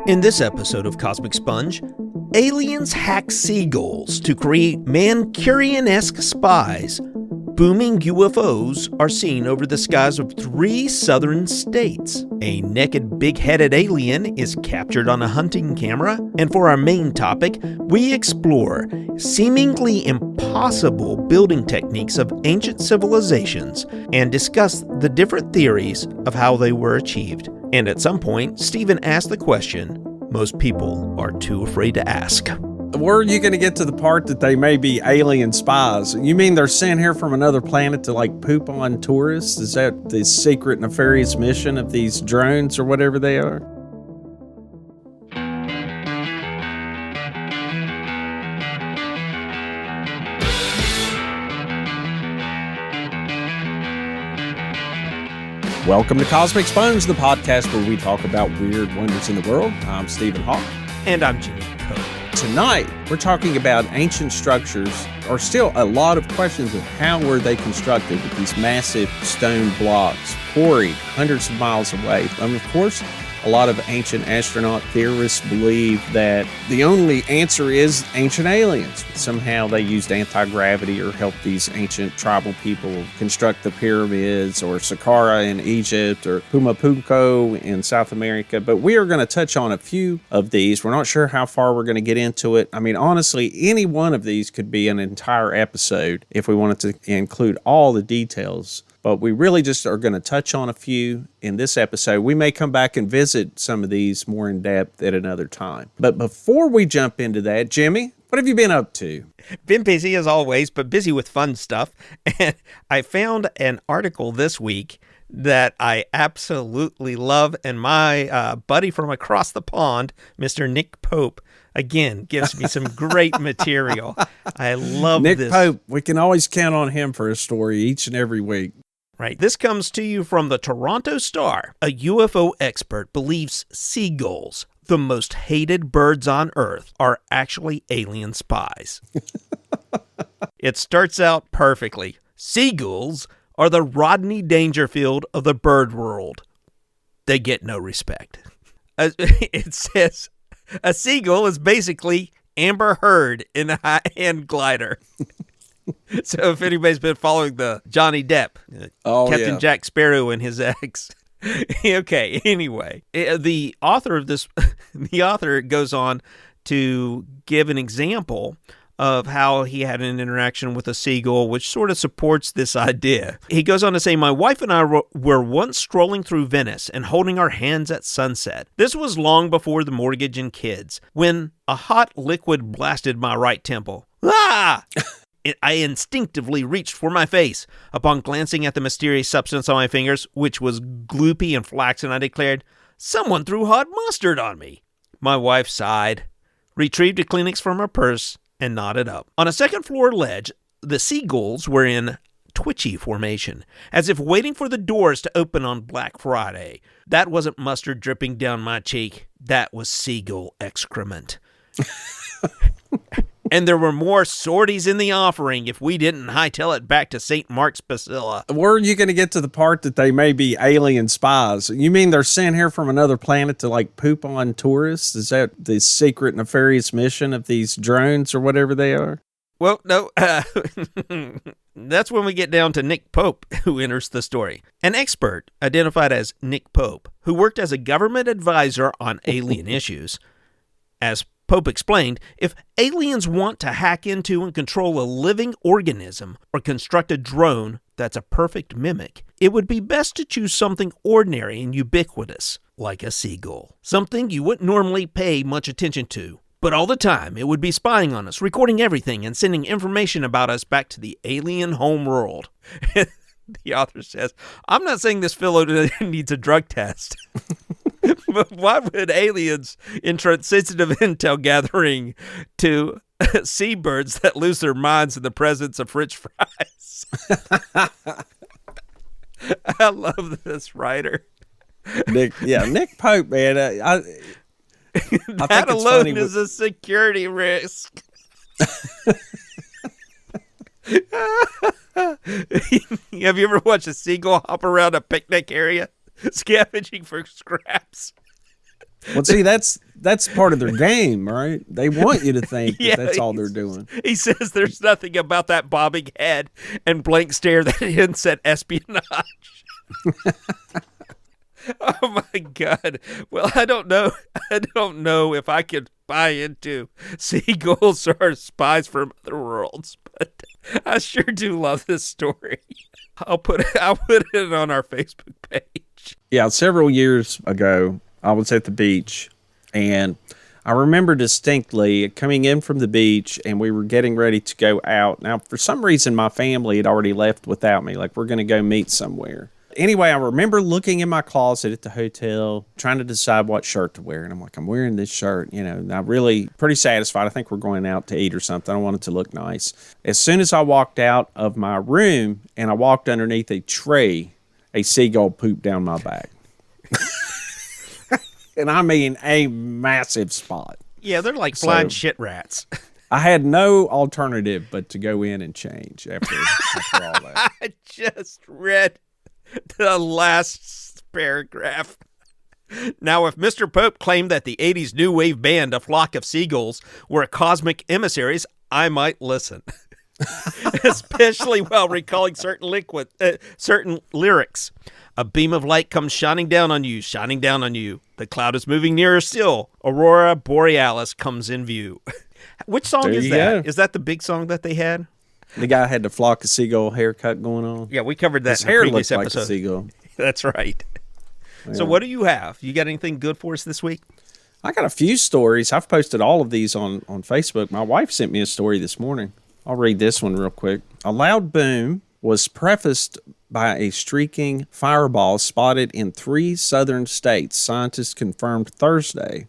In this episode of Cosmic Sponge, aliens hack seagulls to create Mancunian-esque spies. Booming UFOs are seen over the skies of 3 southern states. A naked big-headed alien is captured on a hunting camera. And for our main topic, we explore seemingly impossible building techniques of ancient civilizations and discuss the different theories of how they were achieved. And at some point, Stephen asked the question most people are too afraid to ask. Where are you going to get to the part that they may be alien spies? You mean they're sent here from another planet to poop on tourists? Is that the secret nefarious mission of these drones or whatever they are? Welcome to Cosmic Sponge, the podcast where we talk about weird wonders in the world. I'm Stephen Hawk. And I'm Jimmy Coe. Tonight, we're talking about ancient structures, or still a lot of questions of how were they constructed with these massive stone blocks quarried hundreds of miles away. Of course, a lot of ancient astronaut theorists believe that the only answer is ancient aliens. Somehow they used anti-gravity or helped these ancient tribal people construct the pyramids, or Saqqara in Egypt, or Pumapunku in South America. But we are going to touch on a few of these. We're not sure how far we're going to get into it. I mean, honestly, any one of these could be an entire episode if we wanted to include all the details. But we really just are going to touch on a few in this episode. We may come back and visit some of these more in depth at another time. But before we jump into that, Jimmy, what have you been up to? Been busy as always, but busy with fun stuff. And I found an article this week that I absolutely love. And my buddy from across the pond, Mr. Nick Pope, again, gives me some great material. I love Nick this. Nick Pope, we can always count on him for a story each and every week. Right. This comes to you from the Toronto Star. A UFO expert believes seagulls, the most hated birds on Earth, are actually alien spies. It starts out perfectly. Seagulls are the Rodney Dangerfield of the bird world. They get no respect. It says a seagull is basically Amber Heard in a high-end glider. So if anybody's been following the Johnny Depp, Captain Jack Sparrow and his ex. Okay, anyway, the author of this, the author goes on to give an example of how he had an interaction with a seagull, which sort of supports this idea. He goes on to say, my wife and I were once strolling through Venice and holding our hands at sunset. This was long before the mortgage and kids, when a hot liquid blasted my right temple. Ah! I instinctively reached for my face. Upon glancing at the mysterious substance on my fingers, which was gloopy and flaxen, I declared, someone threw hot mustard on me. My wife sighed, retrieved a Kleenex from her purse, and nodded up. On a second-floor ledge, the seagulls were in twitchy formation, as if waiting for the doors to open on Black Friday. That wasn't mustard dripping down my cheek. That was seagull excrement. And there were more sorties in the offering if we didn't hightail it back to St. Mark's Basilica. Where are you going to get to the part that they may be alien spies? You mean they're sent here from another planet to poop on tourists? Is that the secret nefarious mission of these drones or whatever they are? Well, no, that's when we get down to Nick Pope, who enters the story. An expert identified as Nick Pope, who worked as a government advisor on alien issues. As Pope explained, if aliens want to hack into and control a living organism or construct a drone that's a perfect mimic, it would be best to choose something ordinary and ubiquitous, like a seagull. Something you wouldn't normally pay much attention to, but all the time it would be spying on us, recording everything, and sending information about us back to the alien home world. The author says, I'm not saying this fellow needs a drug test. But why would aliens entrust sensitive intel gathering to seabirds that lose their minds in the presence of French fries? I love this writer. Nick Pope, man. I that alone is a security risk. Have you ever watched a seagull hop around a picnic area, scavenging for scraps? Well, see, that's part of their game, right? They want you to think Yeah, that that's all they're doing. He says there's nothing about that bobbing head and blank stare that hints at espionage. Oh my God. Well, I don't know. I don't know if I could buy into seagulls are spies from other worlds, but I sure do love this story. I'll put it on our Facebook page. Yeah, several years ago, I was at the beach, and I remember distinctly coming in from the beach, and we were getting ready to go out. Now, for some reason, my family had already left without me, like we're going to go meet somewhere. Anyway, I remember looking in my closet at the hotel, trying to decide what shirt to wear. And I'm like, I'm wearing this shirt, and I'm really pretty satisfied. I think we're going out to eat or something. I want it to look nice. As soon as I walked out of my room and I walked underneath a tree, a seagull pooped down my back. And I mean a massive spot. Yeah, they're like blind shit rats. I had no alternative but to go in and change after all that. I just read the last paragraph. Now, if Mr. Pope claimed that the 80s new wave band, A Flock of Seagulls, were cosmic emissaries, I might listen. Especially while recalling certain lyrics. A beam of light comes shining down on you. The cloud is moving nearer still. Aurora Borealis comes in view. Which song is that? Go. Is that the big song that they had? The guy had the flock of seagull haircut going on. Yeah, we covered that in the previous episode. Like a seagull. That's right. Yeah. So what do you have? You got anything good for us this week? I got a few stories. I've posted all of these on Facebook. My wife sent me a story this morning. I'll read this one real quick. A loud boom was prefaced by a streaking fireball spotted in 3 southern states, scientists confirmed Thursday.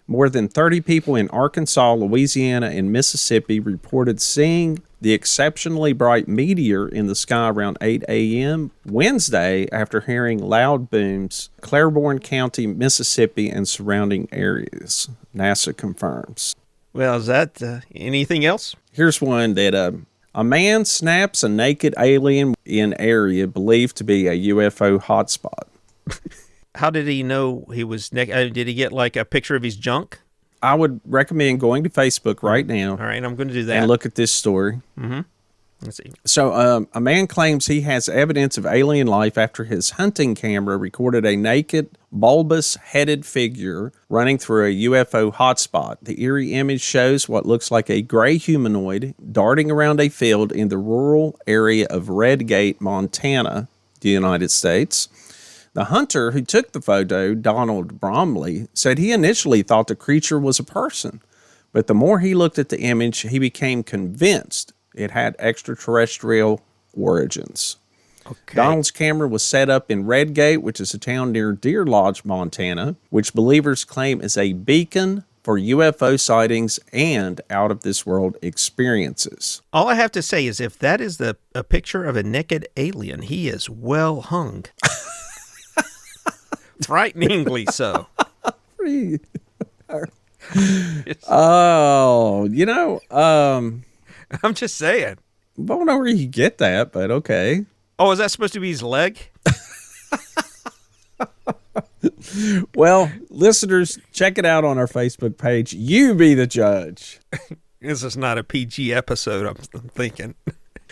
More than 30 people in Arkansas, Louisiana, and Mississippi reported seeing the exceptionally bright meteor in the sky around 8 a.m. Wednesday after hearing loud booms, Claiborne County, Mississippi, and surrounding areas, NASA confirms. Well, is that anything else? Here's one that a man snaps a naked alien in area believed to be a UFO hotspot. How did he know he was naked? Did he get like a picture of his junk? I would recommend going to Facebook right now. All right, I'm going to do that. And look at this story. Mm-hmm. Let's see. So a man claims he has evidence of alien life after his hunting camera recorded a naked, bulbous-headed figure running through a UFO hotspot. The eerie image shows what looks like a gray humanoid darting around a field in the rural area of Redgate, Montana, the United States. The hunter who took the photo, Donald Bromley, said he initially thought the creature was a person, but the more he looked at the image, he became convinced it had extraterrestrial origins. Okay. Donald's camera was set up in Redgate, which is a town near Deer Lodge, Montana, which believers claim is a beacon for UFO sightings and out-of-this-world experiences. All I have to say is if that is a picture of a naked alien, he is well hung. Frighteningly so. Oh, I'm just saying. I don't know where you get that, but okay. Oh, is that supposed to be his leg? Well, listeners, check it out on our Facebook page. You be the judge. This is not a PG episode, I'm thinking.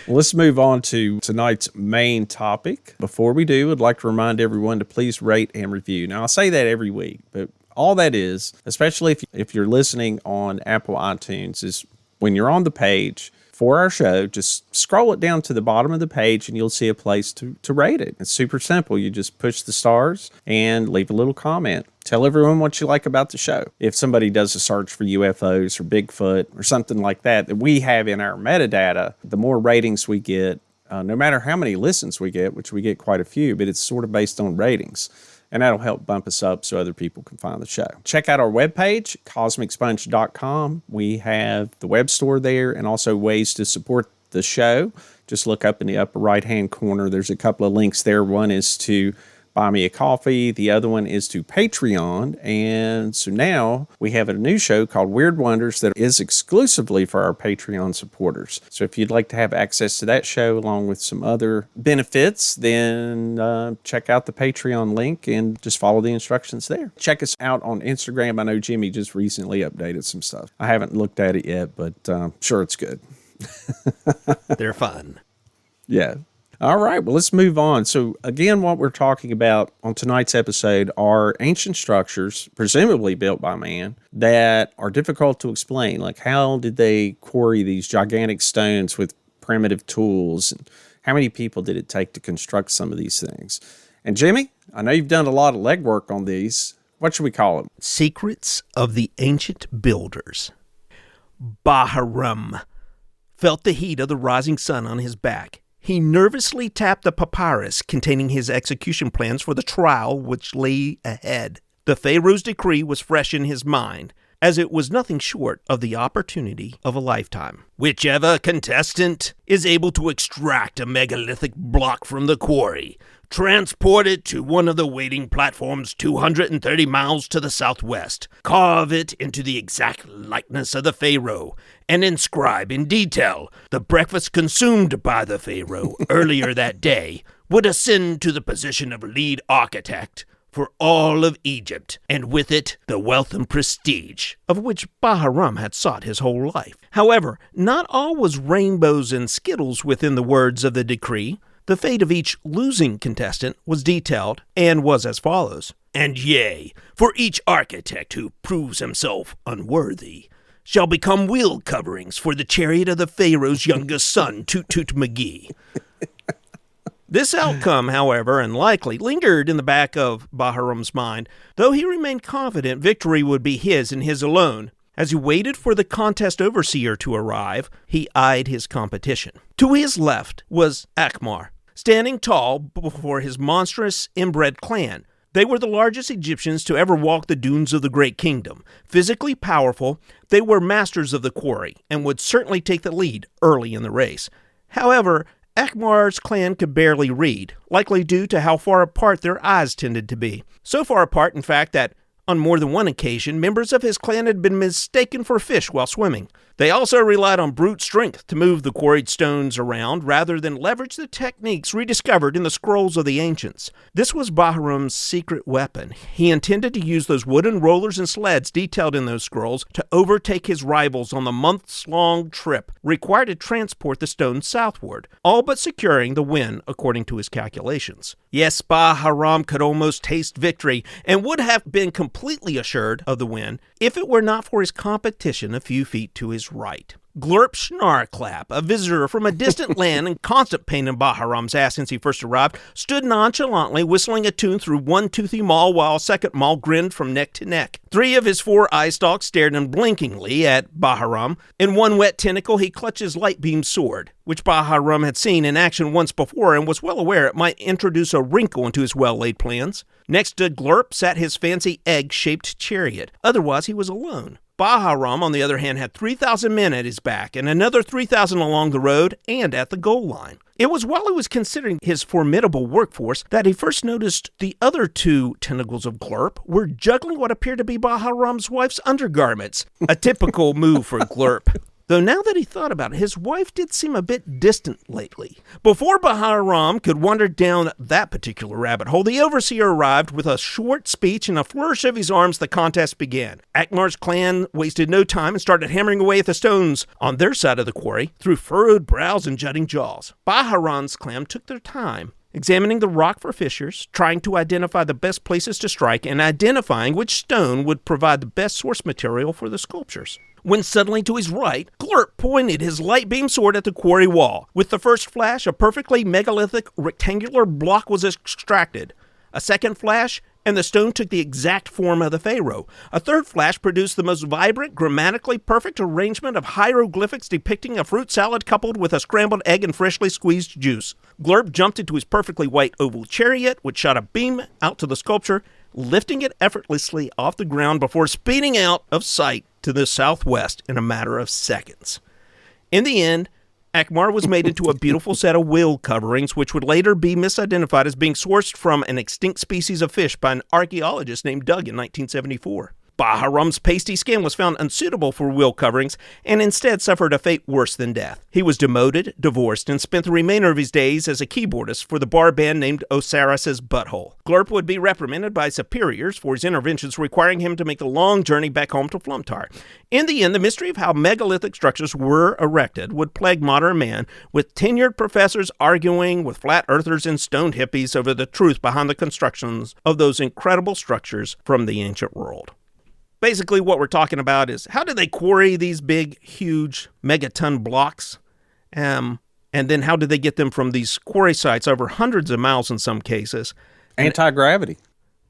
Let's move on to tonight's main topic. Before we do, I'd like to remind everyone to please rate and review. Now, I say that every week, but all that is, especially if you're listening on Apple iTunes, is when you're on the page for our show, just scroll it down to the bottom of the page and you'll see a place to rate it. It's super simple. You just push the stars and leave a little comment. Tell everyone what you like about the show. If somebody does a search for UFOs or Bigfoot or something like that we have in our metadata, the more ratings we get, no matter how many listens we get, which we get quite a few, but it's sort of based on ratings. And that'll help bump us up so other people can find the show. Check out our webpage, cosmicsponge.com. We have the web store there and also ways to support the show. Just look up in the upper right-hand corner. There's a couple of links there. One is to Buy Me a Coffee. The other one is to Patreon. And so now we have a new show called Weird Wonders that is exclusively for our Patreon supporters. So if you'd like to have access to that show along with some other benefits, then check out the Patreon link and just follow the instructions there. Check us out on Instagram. I know Jimmy just recently updated some stuff. I haven't looked at it yet, but I'm sure it's good. They're fun. Yeah. All right, well, let's move on. So, again, what we're talking about on tonight's episode are ancient structures, presumably built by man, that are difficult to explain. Like, how did they quarry these gigantic stones with primitive tools? And how many people did it take to construct some of these things? And, Jimmy, I know you've done a lot of legwork on these. What should we call them? Secrets of the Ancient Builders. Bahram felt the heat of the rising sun on his back. He nervously tapped the papyrus containing his execution plans for the trial which lay ahead. The Pharaoh's decree was fresh in his mind, as it was nothing short of the opportunity of a lifetime. Whichever contestant is able to extract a megalithic block from the quarry, transport it to one of the waiting platforms 230 miles to the southwest, carve it into the exact likeness of the Pharaoh, and inscribe in detail the breakfast consumed by the Pharaoh earlier that day, would ascend to the position of lead architect for all of Egypt, and with it the wealth and prestige of which Bahram had sought his whole life. However, not all was rainbows and skittles within the words of the decree. The fate of each losing contestant was detailed and was as follows. And yea, for each architect who proves himself unworthy, shall become wheel coverings for the chariot of the Pharaoh's youngest son, Tut-Tut-Magi. This outcome, however, unlikely, lingered in the back of Bahram's mind, though he remained confident victory would be his and his alone. As he waited for the contest overseer to arrive, he eyed his competition. To his left was Akmar, standing tall before his monstrous inbred clan. They were the largest Egyptians to ever walk the dunes of the Great Kingdom. Physically powerful, they were masters of the quarry and would certainly take the lead early in the race. However, Akmar's clan could barely read, likely due to how far apart their eyes tended to be. So far apart, in fact, that on more than one occasion, members of his clan had been mistaken for fish while swimming. They also relied on brute strength to move the quarried stones around rather than leverage the techniques rediscovered in the scrolls of the ancients. This was Bahram's secret weapon. He intended to use those wooden rollers and sleds detailed in those scrolls to overtake his rivals on the months-long trip required to transport the stones southward, all but securing the win according to his calculations. Yes, Bahram could almost taste victory and would have been completely assured of the win if it were not for his competition a few feet to his right. Glurp Snarklap, a visitor from a distant land and constant pain in Bahram's ass since he first arrived, stood nonchalantly whistling a tune through one toothy maw while a second maw grinned from neck to neck. 3 of his 4 eye stalks stared unblinkingly at Bahram. In one wet tentacle, he clutched his light beam sword, which Bahram had seen in action once before and was well aware it might introduce a wrinkle into his well-laid plans. Next to Glurp sat his fancy egg-shaped chariot. Otherwise, he was alone. Bahram, on the other hand, had 3,000 men at his back and another 3,000 along the road and at the goal line. It was while he was considering his formidable workforce that he first noticed the other 2 tentacles of Glurp were juggling what appeared to be Bahram's wife's undergarments, a typical move for Glurp. Though now that he thought about it, his wife did seem a bit distant lately. Before Bahram could wander down that particular rabbit hole, the overseer arrived with a short speech and a flourish of his arms. The contest began. Akmar's clan wasted no time and started hammering away at the stones on their side of the quarry through furrowed brows and jutting jaws. Bahram's clan took their time, examining the rock for fissures, trying to identify the best places to strike, and identifying which stone would provide the best source material for the sculptures. When suddenly to his right, Glurp pointed his light beam sword at the quarry wall. With the first flash, a perfectly megalithic rectangular block was extracted. A second flash, and the stone took the exact form of the pharaoh. A third flash produced the most vibrant, grammatically perfect arrangement of hieroglyphics depicting a fruit salad coupled with a scrambled egg and freshly squeezed juice. Glurp jumped into his perfectly white oval chariot, which shot a beam out to the sculpture, lifting it effortlessly off the ground before speeding out of sight to the southwest in a matter of seconds. In the end, Akmar was made into a beautiful set of wheel coverings, which would later be misidentified as being sourced from an extinct species of fish by an archaeologist named Doug in 1974. Bahram's pasty skin was found unsuitable for wheel coverings and instead suffered a fate worse than death. He was demoted, divorced, and spent the remainder of his days as a keyboardist for the bar band named Osiris's Butthole. Glurp would be reprimanded by superiors for his interventions, requiring him to make the long journey back home to Flumtar. In the end, the mystery of how megalithic structures were erected would plague modern man, with tenured professors arguing with flat earthers and stoned hippies over the truth behind the constructions of those incredible structures from the ancient world. Basically, what we're talking about is how do they quarry these big, huge, megaton blocks? And then how do they get them from these quarry sites over hundreds of miles in some cases? Anti-gravity.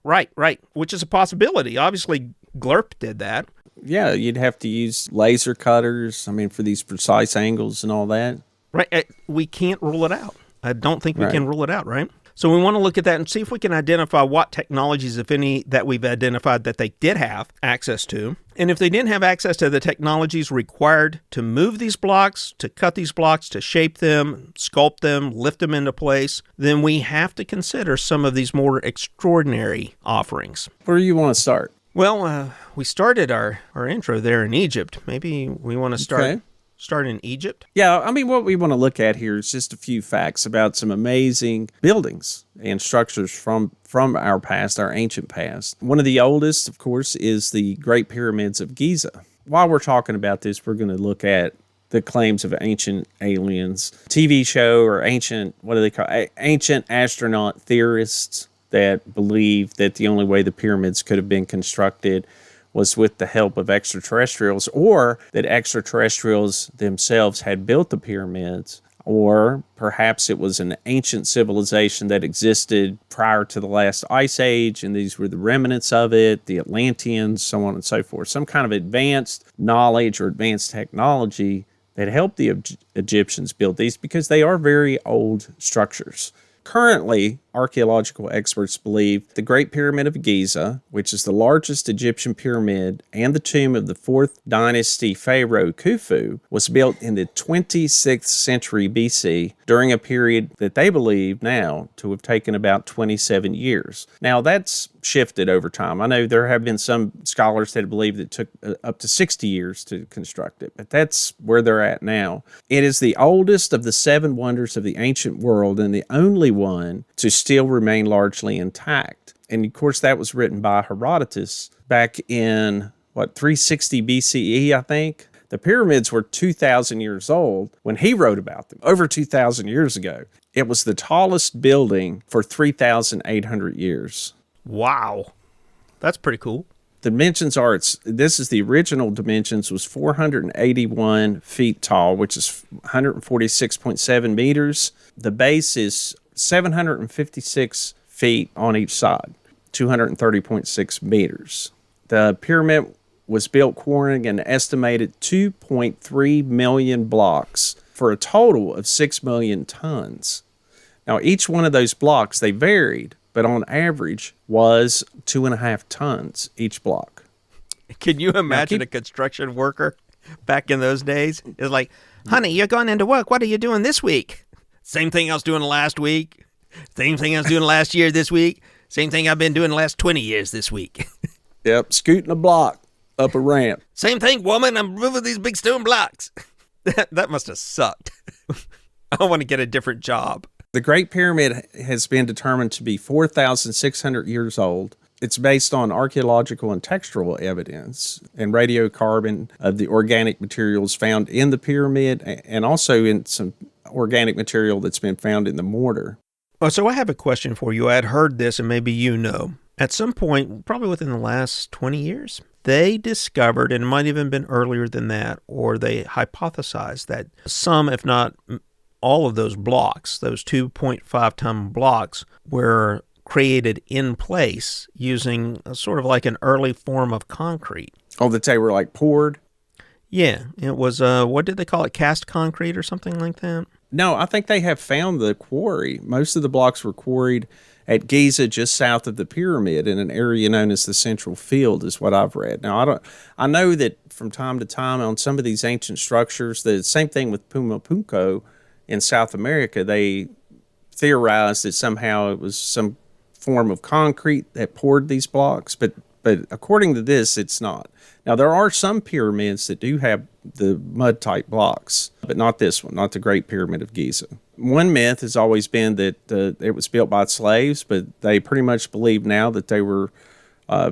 Right. Which is a possibility. Obviously, Glurp did that. Yeah, you'd have to use laser cutters, for these precise angles and all that. Right. We can't rule it out. I don't think we can rule it out, right? So we want to look at that and see if we can identify what technologies, if any, that we've identified that they did have access to. And if they didn't have access to the technologies required to move these blocks, to cut these blocks, to shape them, sculpt them, lift them into place, then we have to consider some of these more extraordinary offerings. Where do you want to start? Well, we started our intro there in Egypt. Maybe we want to start in Egypt? Yeah, what we want to look at here is just a few facts about some amazing buildings and structures from our past, our ancient past. One of the oldest, of course, is the Great Pyramids of Giza. While we're talking about this, we're going to look at the claims of ancient aliens, TV show or ancient astronaut theorists that believe that the only way the pyramids could have been constructed was with the help of extraterrestrials, or that extraterrestrials themselves had built the pyramids, or perhaps it was an ancient civilization that existed prior to the last ice age, and these were the remnants of it, the Atlanteans, so on and so forth. Some kind of advanced knowledge or advanced technology that helped the Egyptians build these, because they are very old structures. Currently, archaeological experts believe the Great Pyramid of Giza, which is the largest Egyptian pyramid, and the tomb of the 4th dynasty pharaoh Khufu, was built in the 26th century BC during a period that they believe now to have taken about 27 years. Now, that's shifted over time. I know there have been some scholars that believe it took up to 60 years to construct it, but that's where they're at now. It is the oldest of the 7 wonders of the ancient world and the only one to still remain largely intact. And of course, that was written by Herodotus back in, 360 BCE, I think. The pyramids were 2,000 years old when he wrote about them, over 2,000 years ago. It was the tallest building for 3,800 years. Wow. That's pretty cool. Dimensions are, this is the original dimensions, was 481 feet tall, which is 146.7 meters. The base is 756 feet on each side, 230.6 meters. The pyramid was built quarrying an estimated 2.3 million blocks for a total of 6 million tons. Now, each one of those blocks, they varied, but on average was 2.5 tons each block. Can you imagine a construction worker back in those days? It's like, honey, you're going into work. What are you doing this week? Same thing I was doing last week. Same thing I was doing last year this week. Same thing I've been doing the last 20 years this week. Yep, scooting a block up a ramp. Same thing, woman. I'm moving these big stone blocks. That must have sucked. I want to get a different job. The Great Pyramid has been determined to be 4,600 years old. It's based on archaeological and textural evidence and radiocarbon of the organic materials found in the pyramid, and also in some organic material that's been found in the mortar. Well, so I have a question for you. I had heard this, and maybe you know. At some point, probably within the last 20 years, they discovered, and it might even been earlier than that, or they hypothesized that some, if not all of those blocks, those 2.5-ton blocks, were created in place using sort of like an early form of concrete. Oh, that they were like poured? Yeah, it was, what did they call it, cast concrete or something like that? No, I think they have found the quarry. Most of the blocks were quarried at Giza, just south of the pyramid, in an area known as the Central Field, is what I've read. Now, I know that from time to time on some of these ancient structures, the same thing with Pumapunko in South America, they theorized that somehow it was some form of concrete that poured these blocks, but according to this, it's not. Now, there are some pyramids that do have the mud-type blocks, but not this one, not the Great Pyramid of Giza. One myth has always been that it was built by slaves, but they pretty much believe now that they were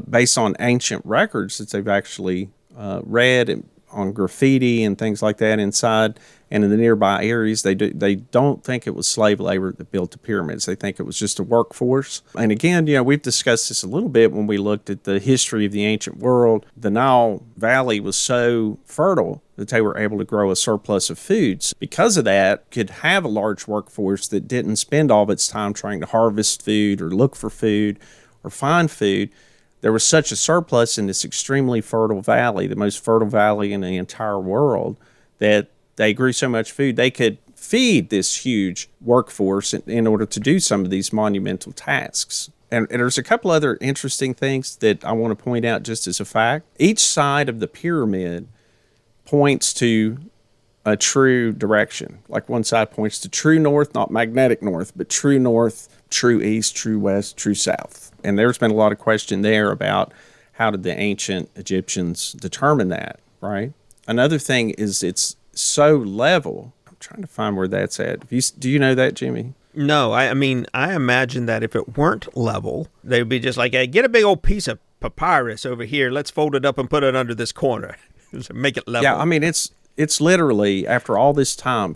based on ancient records that they've actually read on graffiti and things like that inside and in the nearby areas. They don't think it was slave labor that built the pyramids. They think it was just a workforce. And again, we've discussed this a little bit when we looked at the history of the ancient world. The Nile Valley was so fertile that they were able to grow a surplus of foods. Because of that, could have a large workforce that didn't spend all of its time trying to harvest food or look for food or find food. There was such a surplus in this extremely fertile valley, the most fertile valley in the entire world, that they grew so much food they could feed this huge workforce in order to do some of these monumental tasks. And there's a couple other interesting things that I want to point out just as a fact. Each side of the pyramid points to a true direction. Like one side points to true north, not magnetic north, but true north, true east, true west, true south. And there's been a lot of question there about how did the ancient Egyptians determine that, right? Another thing is it's so level. I'm trying to find where that's at. Do you know that, Jimmy? No, I mean, I imagine that if it weren't level, they would be just like, hey, get a big old piece of papyrus over here. Let's fold it up and put it under this corner. Make it level. Yeah, I mean, it's literally, after all this time,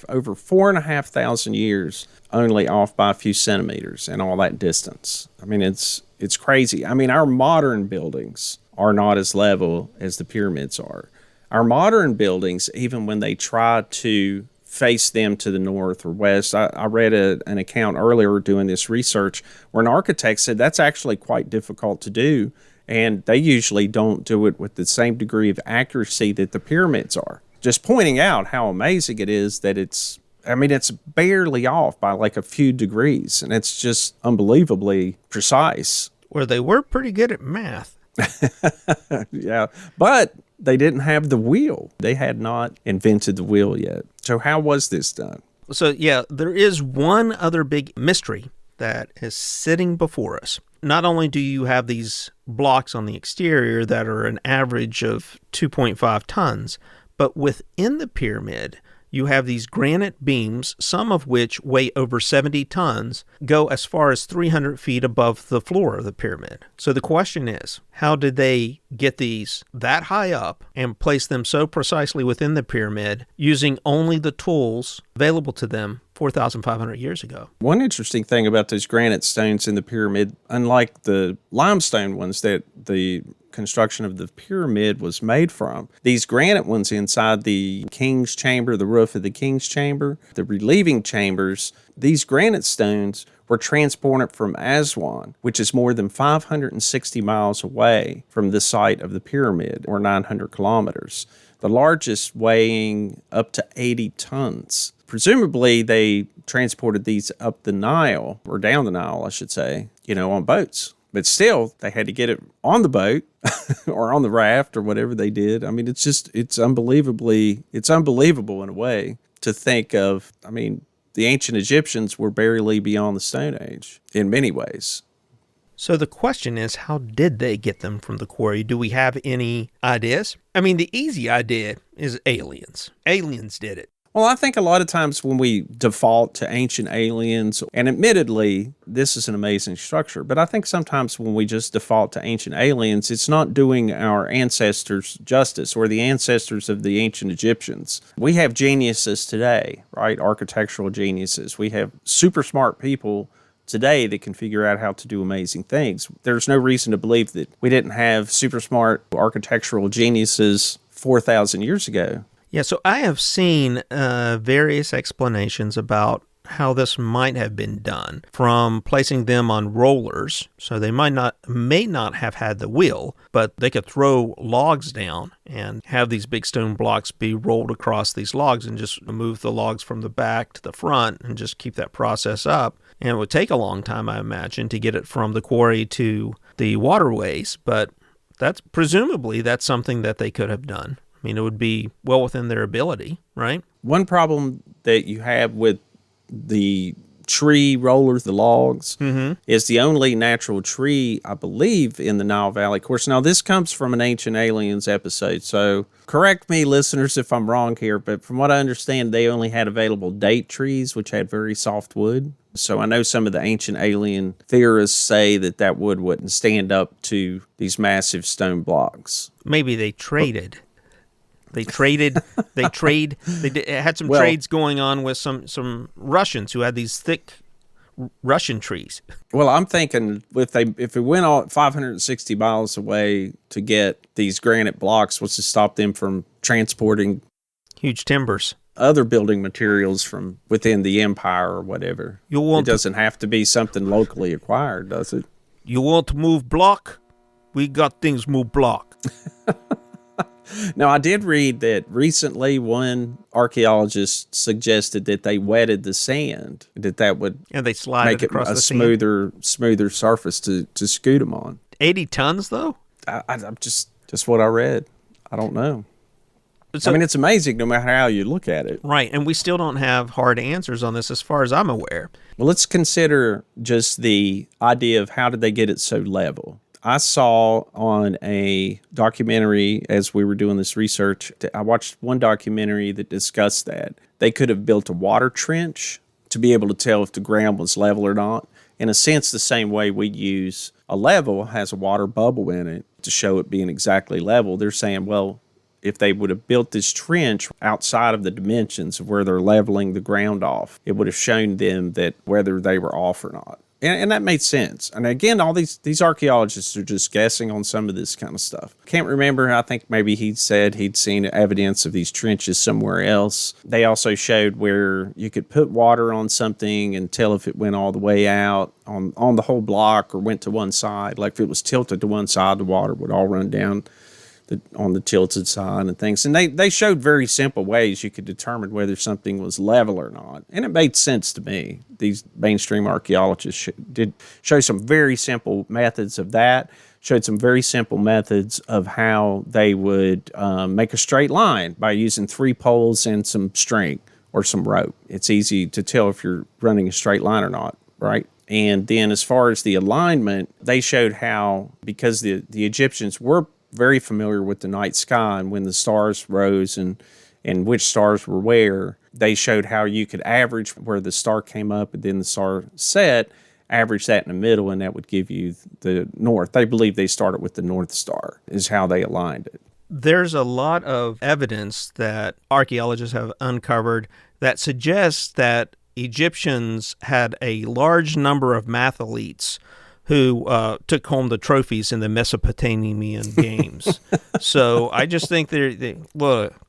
over 4,500 years, only off by a few centimeters and all that distance. I mean, it's crazy. I mean, our modern buildings are not as level as the pyramids are. Our modern buildings, even when they try to face them to the north or west, I read an account earlier doing this research where an architect said that's actually quite difficult to do. And they usually don't do it with the same degree of accuracy that the pyramids are. Just pointing out how amazing it is that it's barely off by like a few degrees. And it's just unbelievably precise. Well, they were pretty good at math. Yeah, but they didn't have the wheel. They had not invented the wheel yet. So how was this done? So, yeah, there is one other big mystery that is sitting before us. Not only do you have these blocks on the exterior that are an average of 2.5 tons, but within the pyramid, you have these granite beams, some of which weigh over 70 tons, go as far as 300 feet above the floor of the pyramid. So the question is, how did they get these that high up and place them so precisely within the pyramid using only the tools available to them 4,500 years ago? One interesting thing about those granite stones in the pyramid, unlike the limestone ones that the construction of the pyramid was made from, these granite ones inside the king's chamber, the roof of the king's chamber, the relieving chambers, these granite stones were transported from Aswan, which is more than 560 miles away from the site of the pyramid, or 900 kilometers, the largest weighing up to 80 tons. Presumably, they transported these up the Nile, or down the Nile, I should say, on boats. But still, they had to get it on the boat or on the raft or whatever they did. I mean, it's unbelievable in a way to think of. I mean, the ancient Egyptians were barely beyond the Stone Age in many ways. So the question is, how did they get them from the quarry? Do we have any ideas? I mean, the easy idea is aliens. Aliens did it. Well, I think a lot of times when we default to ancient aliens, and admittedly, this is an amazing structure, but I think sometimes when we just default to ancient aliens, it's not doing our ancestors justice, or the ancestors of the ancient Egyptians. We have geniuses today, right? Architectural geniuses. We have super smart people today that can figure out how to do amazing things. There's no reason to believe that we didn't have super smart architectural geniuses 4,000 years ago. Yeah, so I have seen various explanations about how this might have been done, from placing them on rollers. So they may not have had the wheel, but they could throw logs down and have these big stone blocks be rolled across these logs and just move the logs from the back to the front and just keep that process up. And it would take a long time, I imagine, to get it from the quarry to the waterways, but presumably that's something that they could have done. I mean, it would be well within their ability, right? One problem that you have with the tree rollers, the logs, is the only natural tree, I believe, in the Nile Valley. Of course, now this comes from an Ancient Aliens episode, so correct me, listeners, if I'm wrong here, but from what I understand, they only had available date trees, which had very soft wood. So I know some of the Ancient Alien theorists say that wood wouldn't stand up to these massive stone blocks. Maybe they traded. They had some trades going on with some Russians who had these thick Russian trees. Well, I'm thinking if it went all 560 miles away to get these granite blocks, what's to stop them from transporting huge timbers, other building materials from within the empire or whatever? It doesn't have to be something locally acquired, does it? You want to move block? We got things move block. Now, I did read that recently one archaeologist suggested that they wetted the sand, that would they slide make it across a the smoother surface to scoot them on. 80 tons, though? I'm just what I read. I don't know. So, I mean, it's amazing no matter how you look at it. Right, and we still don't have hard answers on this as far as I'm aware. Well, let's consider just the idea of how did they get it so level. I saw on a documentary as we were doing this research, I watched one documentary that discussed that. They could have built a water trench to be able to tell if the ground was level or not. In a sense, the same way we use a level has a water bubble in it to show it being exactly level. They're saying, well, if they would have built this trench outside of the dimensions of where they're leveling the ground off, it would have shown them that whether they were off or not. And that made sense. And again, all these archaeologists are just guessing on some of this kind of stuff. Can't remember. I think maybe he said he'd seen evidence of these trenches somewhere else. They also showed where you could put water on something and tell if it went all the way out on the whole block or went to one side. Like if it was tilted to one side, the water would all run down on the tilted side and things. And they showed very simple ways you could determine whether something was level or not. And it made sense to me. These mainstream archaeologists did show some very simple methods of that, showed some very simple methods of how they would make a straight line by using 3 poles and some string or some rope. It's easy to tell if you're running a straight line or not, right? And then as far as the alignment, they showed how, because the Egyptians were very familiar with the night sky and when the stars rose and which stars were where, they showed how you could average where the star came up and then the star set, average that in the middle, and that would give you the north. They believe they started with the North Star is how they aligned it. There's a lot of evidence that archaeologists have uncovered that suggests that Egyptians had a large number of mathletes who took home the trophies in the Mesopotamian games. So I just think they're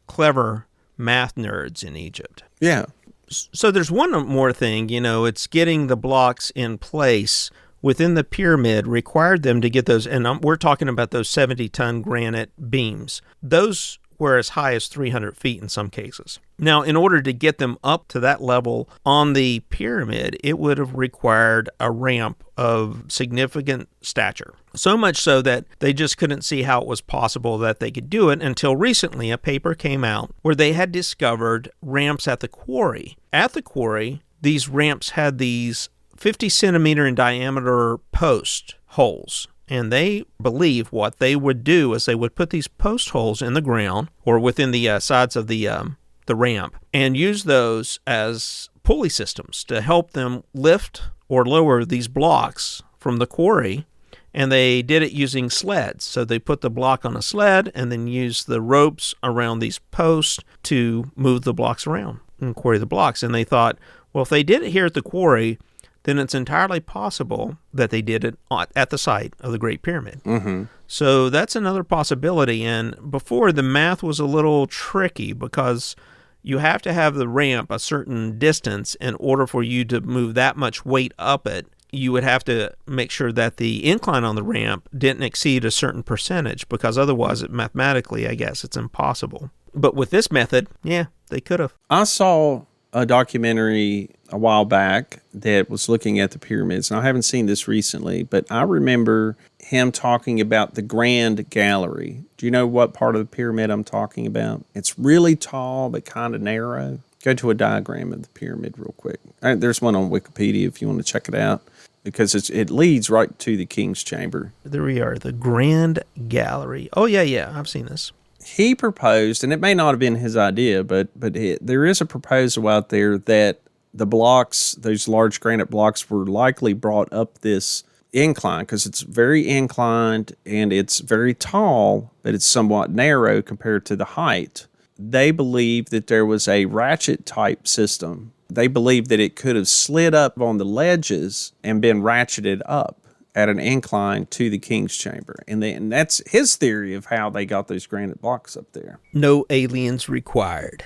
clever math nerds in Egypt. Yeah. So there's one more thing, it's getting the blocks in place within the pyramid required them to get those, and we're talking about those 70-ton granite beams. Those were as high as 300 feet in some cases. Now, in order to get them up to that level on the pyramid, it would have required a ramp of significant stature. So much so that they just couldn't see how it was possible that they could do it until recently a paper came out where they had discovered ramps at the quarry. At the quarry, these ramps had these 50 centimeter in diameter post holes. And they believe what they would do is they would put these post holes in the ground or within the sides of the ramp and use those as pulley systems to help them lift or lower these blocks from the quarry. And they did it using sleds. So they put the block on a sled and then used the ropes around these posts to move the blocks around and quarry the blocks. And they thought, well, if they did it here at the quarry, then it's entirely possible that they did it at the site of the Great Pyramid. Mm-hmm. So that's another possibility. And before, the math was a little tricky because You have to have the ramp a certain distance in order for you to move that much weight up it. You would have to make sure that the incline on the ramp didn't exceed a certain percentage, because otherwise, mathematically, I guess, it's impossible. But with this method, yeah, they could have. I saw a documentary a while back that was looking at the pyramids, and I haven't seen this recently, but I remember him talking about the Grand Gallery. Do you know what part of the pyramid I'm talking about? It's really tall but kind of narrow. Go to a diagram of the pyramid real quick. There's one on Wikipedia if you want to check it out, because it leads right to the King's Chamber. There we are, the Grand Gallery. Oh, yeah, I've seen this. He proposed, and it may not have been his idea, but there is a proposal out there that the blocks, those large granite blocks, were likely brought up this incline, because it's very inclined and it's very tall, but it's somewhat narrow compared to the height. They believe that there was a ratchet type system. They believe that it could have slid up on the ledges and been ratcheted up at an incline to the King's Chamber. And that's his theory of how they got those granite blocks up there. No aliens required.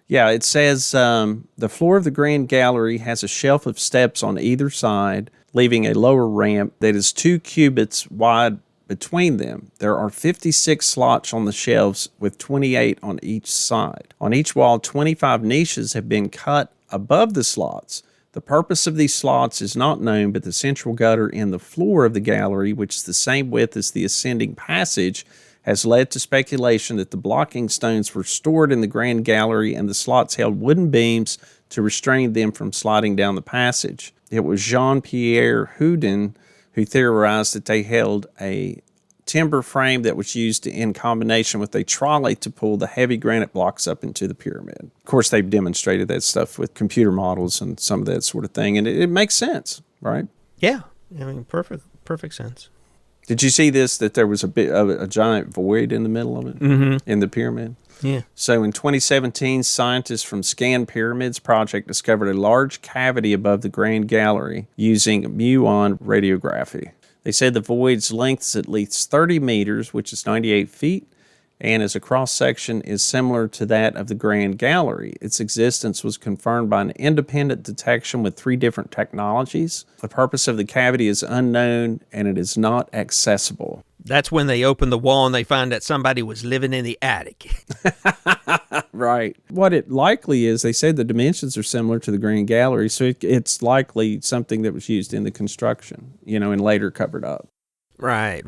Yeah, it says the floor of the Grand Gallery has a shelf of steps on either side, leaving a lower ramp that is 2 cubits wide between them. There are 56 slots on the shelves with 28 on each side. On each wall, 25 niches have been cut above the slots. The purpose of these slots is not known, but the central gutter in the floor of the gallery, which is the same width as the ascending passage, has led to speculation that the blocking stones were stored in the Grand Gallery and the slots held wooden beams to restrain them from sliding down the passage. It was Jean-Pierre Houdin who theorized that they held a timber frame that was used in combination with a trolley to pull the heavy granite blocks up into the pyramid. Of course, they've demonstrated that stuff with computer models and some of that sort of thing, and it makes sense, right? Yeah, I mean, perfect sense. Did you see this, that there was a giant void in the middle of it in the pyramid? Yeah. So in 2017, scientists from Scan Pyramids Project discovered a large cavity above the Grand Gallery using muon radiography. They said the void's length is at least 30 meters, which is 98 feet, and as a cross-section is similar to that of the Grand Gallery. Its existence was confirmed by an independent detection with 3 different technologies. The purpose of the cavity is unknown, and it is not accessible. That's when they open the wall and they find that somebody was living in the attic. Right. What it likely is, they say the dimensions are similar to the Grand Gallery, so it's likely something that was used in the construction, and later covered up. Right.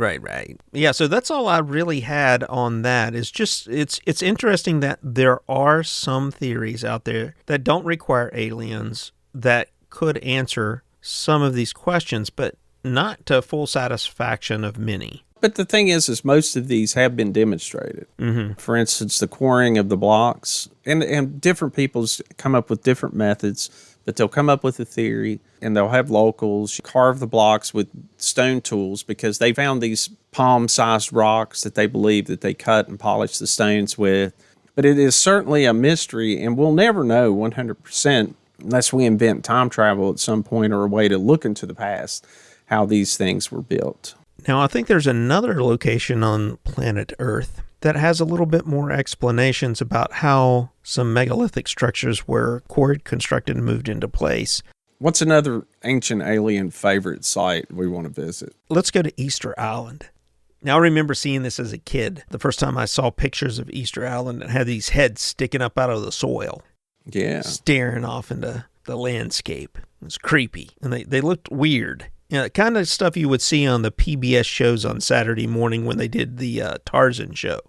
Yeah, so that's all I really had on that. It's interesting that there are some theories out there that don't require aliens that could answer some of these questions, but not to full satisfaction of many. But the thing is most of these have been demonstrated. Mm-hmm. For instance, the quarrying of the blocks, and different people's come up with different methods, but they'll come up with a theory, and they'll have locals carve the blocks with stone tools because they found these palm-sized rocks that they believe that they cut and polish the stones with. But it is certainly a mystery, and we'll never know 100% unless we invent time travel at some point or a way to look into the past how these things were built. Now, I think there's another location on planet Earth that has a little bit more explanations about how some megalithic structures were quarried, constructed, and moved into place. What's another ancient alien favorite site we want to visit? Let's go to Easter Island. Now, I remember seeing this as a kid. The first time I saw pictures of Easter Island, it had these heads sticking up out of the soil. Yeah. Staring off into the landscape. It was creepy, and they looked weird. The kind of stuff you would see on the PBS shows on Saturday morning when they did the Tarzan show.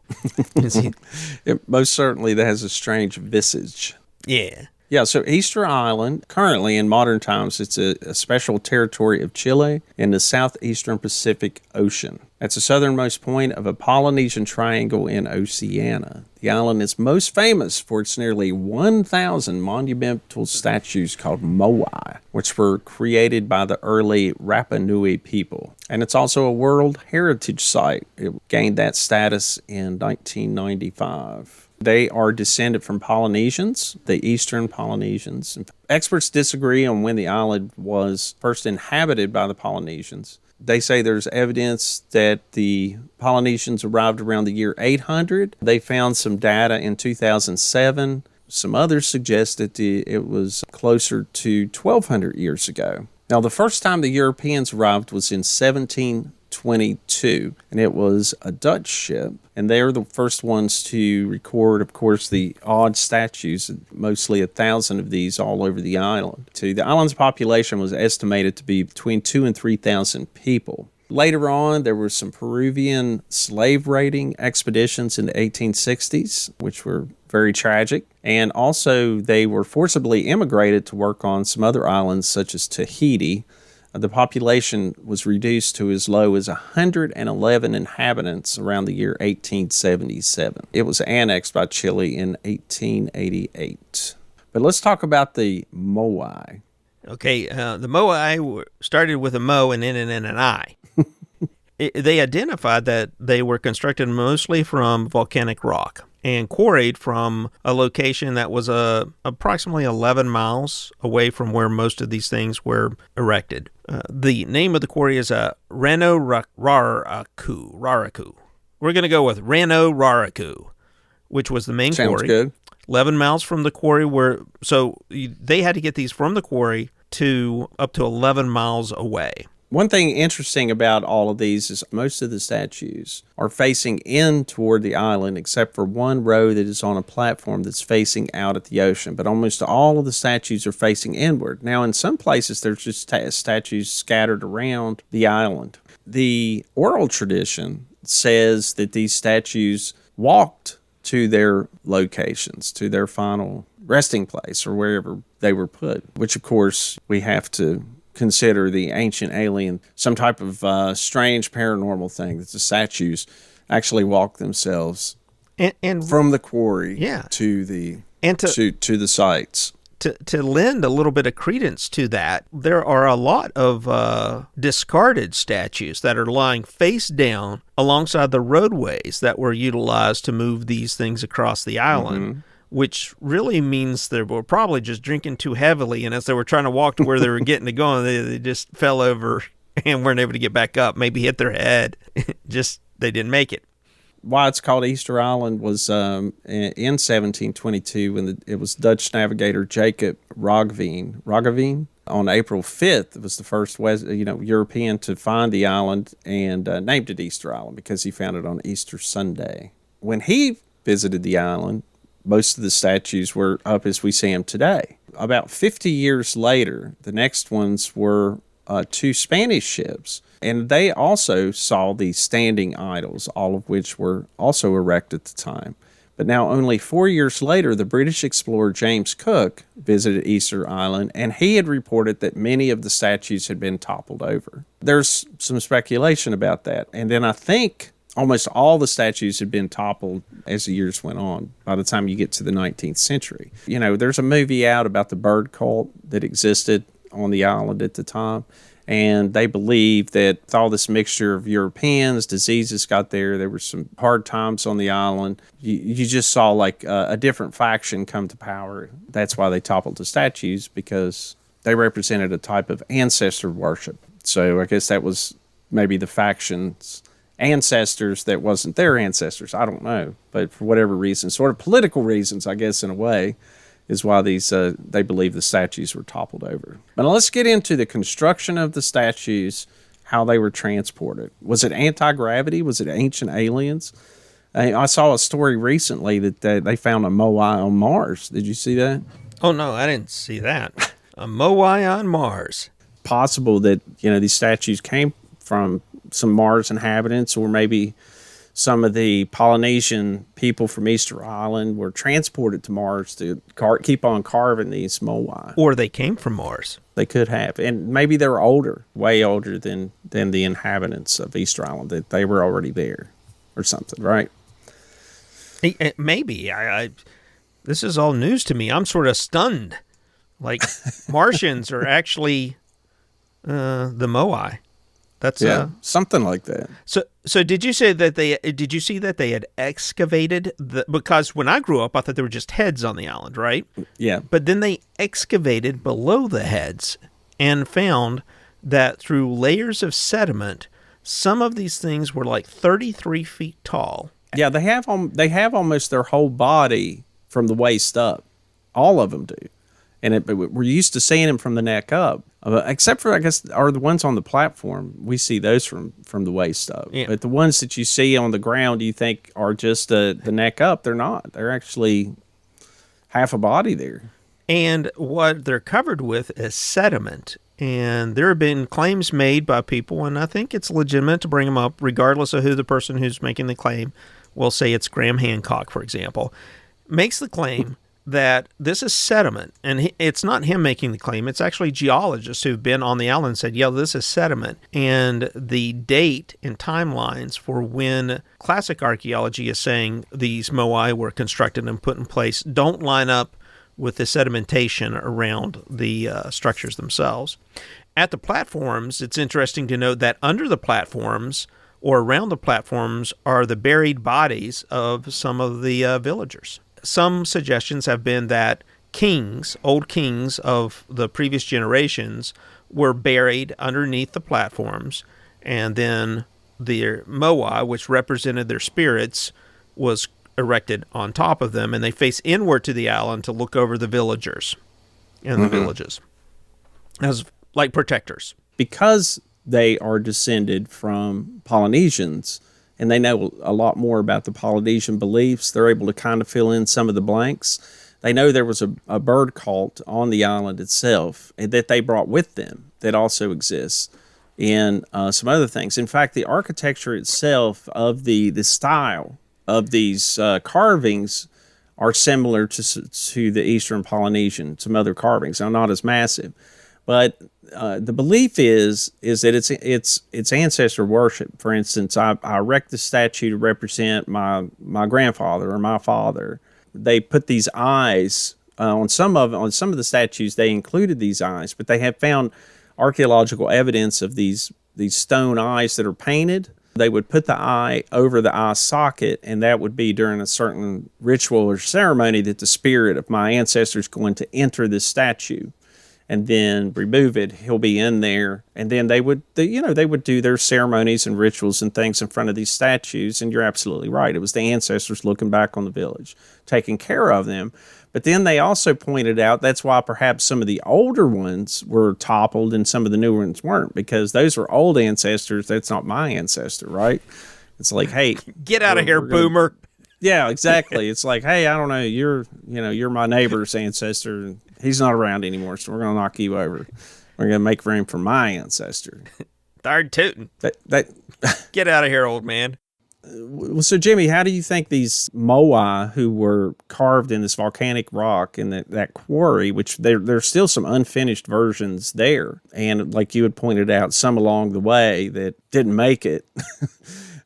Most certainly that has a strange visage. Yeah. Yeah, so Easter Island, currently in modern times, it's a special territory of Chile in the southeastern Pacific Ocean. That's the southernmost point of a Polynesian triangle in Oceania. The island is most famous for its nearly 1,000 monumental statues called Moai, which were created by the early Rapa Nui people. And it's also a World Heritage Site. It gained that status in 1995. They are descended from Polynesians, the Eastern Polynesians. Experts disagree on when the island was first inhabited by the Polynesians. They say there's evidence that the Polynesians arrived around the year 800. They found some data in 2007 Some others suggest that it was closer to 1,200 years ago. Now, the first time the Europeans arrived was in 1722, and it was a Dutch ship. And they're the first ones to record, of course, the odd statues, mostly 1,000 of these all over the island. The island's population was estimated to be between 2,000 and 3,000 people. Later on, there were some Peruvian slave raiding expeditions in the 1860s, which were very tragic. And also, they were forcibly immigrated to work on some other islands, such as Tahiti. The population was reduced to as low as 111 inhabitants around the year 1877. It was annexed by Chile in 1888. But let's talk about the Moai. Okay, the Moai started with a Mo and ended in an I. They identified that they were constructed mostly from volcanic rock and quarried from a location that was approximately 11 miles away from where most of these things were erected. The name of the quarry is Raraku. We're going to go with Raraku, which was the main quarry. Sounds good. 11 miles from the quarry so they had to get these from the quarry to up to 11 miles away. One thing interesting about all of these is most of the statues are facing in toward the island, except for one row that is on a platform that's facing out at the ocean. But almost all of the statues are facing inward. Now, in some places, there's just statues scattered around the island. The oral tradition says that these statues walked to their locations, to their final resting place or wherever they were put, which, of course, we have to consider the ancient alien some type of strange paranormal thing that the statues actually walk themselves and from the quarry to the to the sites. To lend a little bit of credence to that, there are a lot of discarded statues that are lying face down alongside the roadways that were utilized to move these things across the island. Which really means they were probably just drinking too heavily, and as they were trying to walk to where they were getting to go, they just fell over and weren't able to get back up, maybe hit their head. Just, they didn't make it. Why it's called Easter Island was in 1722 when it was Dutch navigator Jacob Roggeveen. On April 5th, it was the first European to find the island and named it Easter Island because he found it on Easter Sunday. When he visited the island, most of the statues were up as we see them today. About 50 years later, the next ones were two Spanish ships, and they also saw these standing idols, all of which were also erected at the time. But now only 4 years later, the British explorer James Cook visited Easter Island, and he had reported that many of the statues had been toppled over. There's some speculation about that. And then I think almost all the statues had been toppled as the years went on by the time you get to the 19th century. There's a movie out about the bird cult that existed on the island at the time, and they believe that with all this mixture of Europeans, diseases got there. There were some hard times on the island. You just saw like a different faction come to power. That's why they toppled the statues, because they represented a type of ancestor worship. So I guess that was maybe the faction's ancestors that wasn't their ancestors. I don't know. But for whatever reason, sort of political reasons, I guess, in a way, is why these they believe the statues were toppled over. But let's get into the construction of the statues, how they were transported. Was it anti-gravity? Was it ancient aliens? I saw a story recently that they found a Moai on Mars. Did you see that? Oh, no, I didn't see that. A Moai on Mars. Possible that, these statues came from some Mars inhabitants, or maybe some of the Polynesian people from Easter Island were transported to Mars to keep on carving these Moai. Or they came from Mars. They could have. And maybe they're older, way older than the inhabitants of Easter Island, that they were already there or something, right? Maybe. This is all news to me. I'm sort of stunned. Like, Martians are actually the Moai. That's something like that. So did you say that did you see that they had excavated because when I grew up I thought there were just heads on the island, right? Yeah. But then they excavated below the heads and found that through layers of sediment, some of these things were like 33 feet tall. Yeah, they have almost their whole body from the waist up. All of them do. And we're used to seeing them from the neck up, except for, I guess, are the ones on the platform. We see those from the waist up. Yeah. But the ones that you see on the ground, you think are just the neck up. They're not. They're actually half a body there. And what they're covered with is sediment. And there have been claims made by people, and I think it's legitimate to bring them up, regardless of who the person who's making the claim, will say it's Graham Hancock, for example, makes the claim that this is sediment. And it's not him making the claim. It's actually geologists who've been on the island and said, yeah, this is sediment. And the date and timelines for when classic archaeology is saying these Moai were constructed and put in place don't line up with the sedimentation around the structures themselves. At the platforms, it's interesting to note that under the platforms or around the platforms are the buried bodies of some of the villagers. Some suggestions have been that kings, old kings of the previous generations, were buried underneath the platforms, and then the Moai, which represented their spirits, was erected on top of them, and they face inward to the island to look over the villagers and the villages as like protectors. Because they are descended from Polynesians, and they know a lot more about the Polynesian beliefs, they're able to kind of fill in some of the blanks. They know there was a bird cult on the island itself that they brought with them that also exists in some other things. In fact, the architecture itself of the style of these carvings are similar to the Eastern Polynesian, some other carvings. Now, not as massive, but the belief is that it's ancestor worship. For instance, I erect the statue to represent my grandfather or my father. They put these eyes on some of the statues. They included these eyes, but they have found archaeological evidence of these stone eyes that are painted. They would put the eye over the eye socket, and that would be during a certain ritual or ceremony that the spirit of my ancestor is going to enter this statue and then remove it. He'll be in there, and then they would do their ceremonies and rituals and things in front of these statues. And you're absolutely right. It was the ancestors looking back on the village, taking care of them. But then they also pointed out that's why perhaps some of the older ones were toppled and some of the newer ones weren't, because those were old ancestors. That's not my ancestor, right? It's like, hey, get out of here, boomer. Yeah, exactly. It's like, hey, I don't know, you're my neighbor's ancestor. He's not around anymore, so we're going to knock you over. We're going to make room for my ancestor. Tired tootin'. Get out of here, old man. So, Jimmy, how do you think these Moai who were carved in this volcanic rock in that quarry, which there's still some unfinished versions there, and like you had pointed out, some along the way that didn't make it,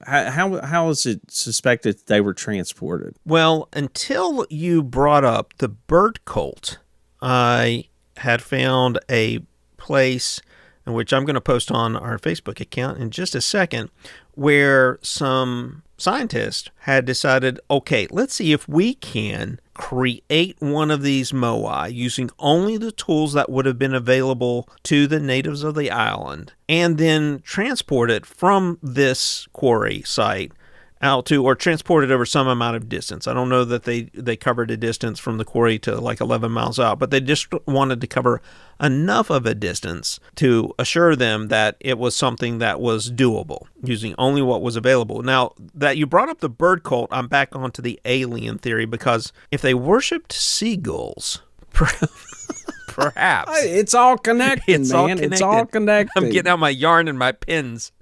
how is it suspected they were transported? Well, until you brought up the bird cult, I had found a place in which I'm going to post on our Facebook account in just a second, where some scientists had decided, okay, let's see if we can create one of these Moai using only the tools that would have been available to the natives of the island, and then transport it from this quarry site out to, or transport it over some amount of distance. I don't know that they covered a distance from the quarry to like 11 miles out, but they just wanted to cover enough of a distance to assure them that it was something that was doable using only what was available. Now that you brought up the bird cult, I'm back onto the alien theory, because if they worshipped seagulls, perhaps. It's all connected, It's all man. connected. It's all connected. I'm getting out my yarn and my pins.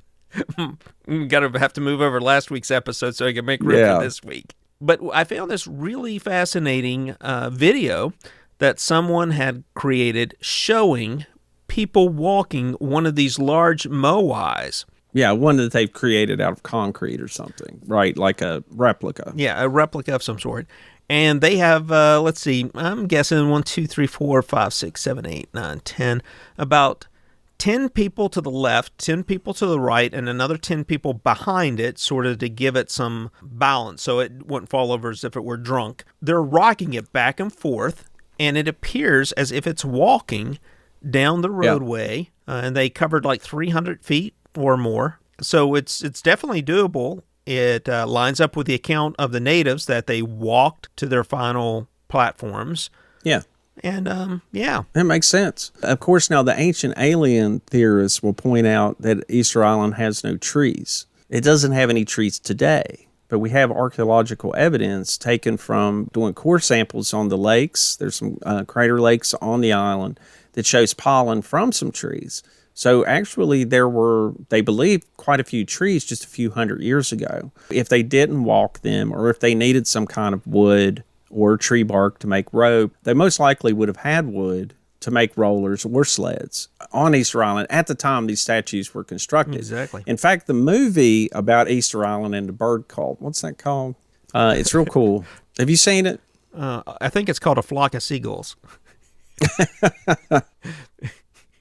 Have to move over last week's episode so I can make room for this week. But I found this really fascinating video that someone had created showing people walking one of these large Moais. Yeah, one that they've created out of concrete or something, right? Like a replica. Yeah, a replica of some sort. And they have, let's see, I'm guessing 1, 2, 3, 4, 5, 6, 7, 8, 9, 10, about 10 people to the left, 10 people to the right, and another 10 people behind it, sort of to give it some balance so it wouldn't fall over as if it were drunk. They're rocking it back and forth, and it appears as if it's walking down the roadway, and they covered like 300 feet or more. So it's definitely doable. It lines up with the account of the natives that they walked to their final platforms. Yeah. And, yeah. That makes sense. Of course, now the ancient alien theorists will point out that Easter Island has no trees. It doesn't have any trees today, but we have archaeological evidence taken from doing core samples on the lakes. There's some crater lakes on the island that shows pollen from some trees. So actually there were, they believe, quite a few trees just a few hundred years ago. If they didn't walk them, or if they needed some kind of wood or tree bark to make rope, they most likely would have had wood to make rollers or sleds on Easter Island at the time these statues were constructed. Exactly. In fact, the movie about Easter Island and the bird cult, what's that called? It's real cool. Have you seen it? I think it's called A Flock of Seagulls.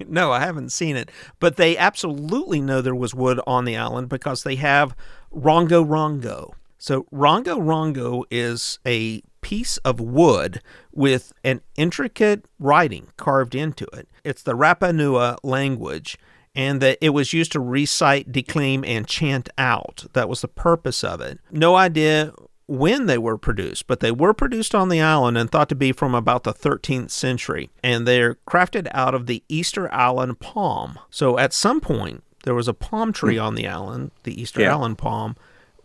No, I haven't seen it. But they absolutely know there was wood on the island because they have rongo rongo. So rongo rongo is a piece of wood with an intricate writing carved into it. It's the Rapa Nui language, and that it was used to recite, declaim, and chant out. That was the purpose of it. No idea when they were produced, but they were produced on the island and thought to be from about the 13th century. And they're crafted out of the Easter Island palm. So at some point, there was a palm tree on the island, the Easter Island palm,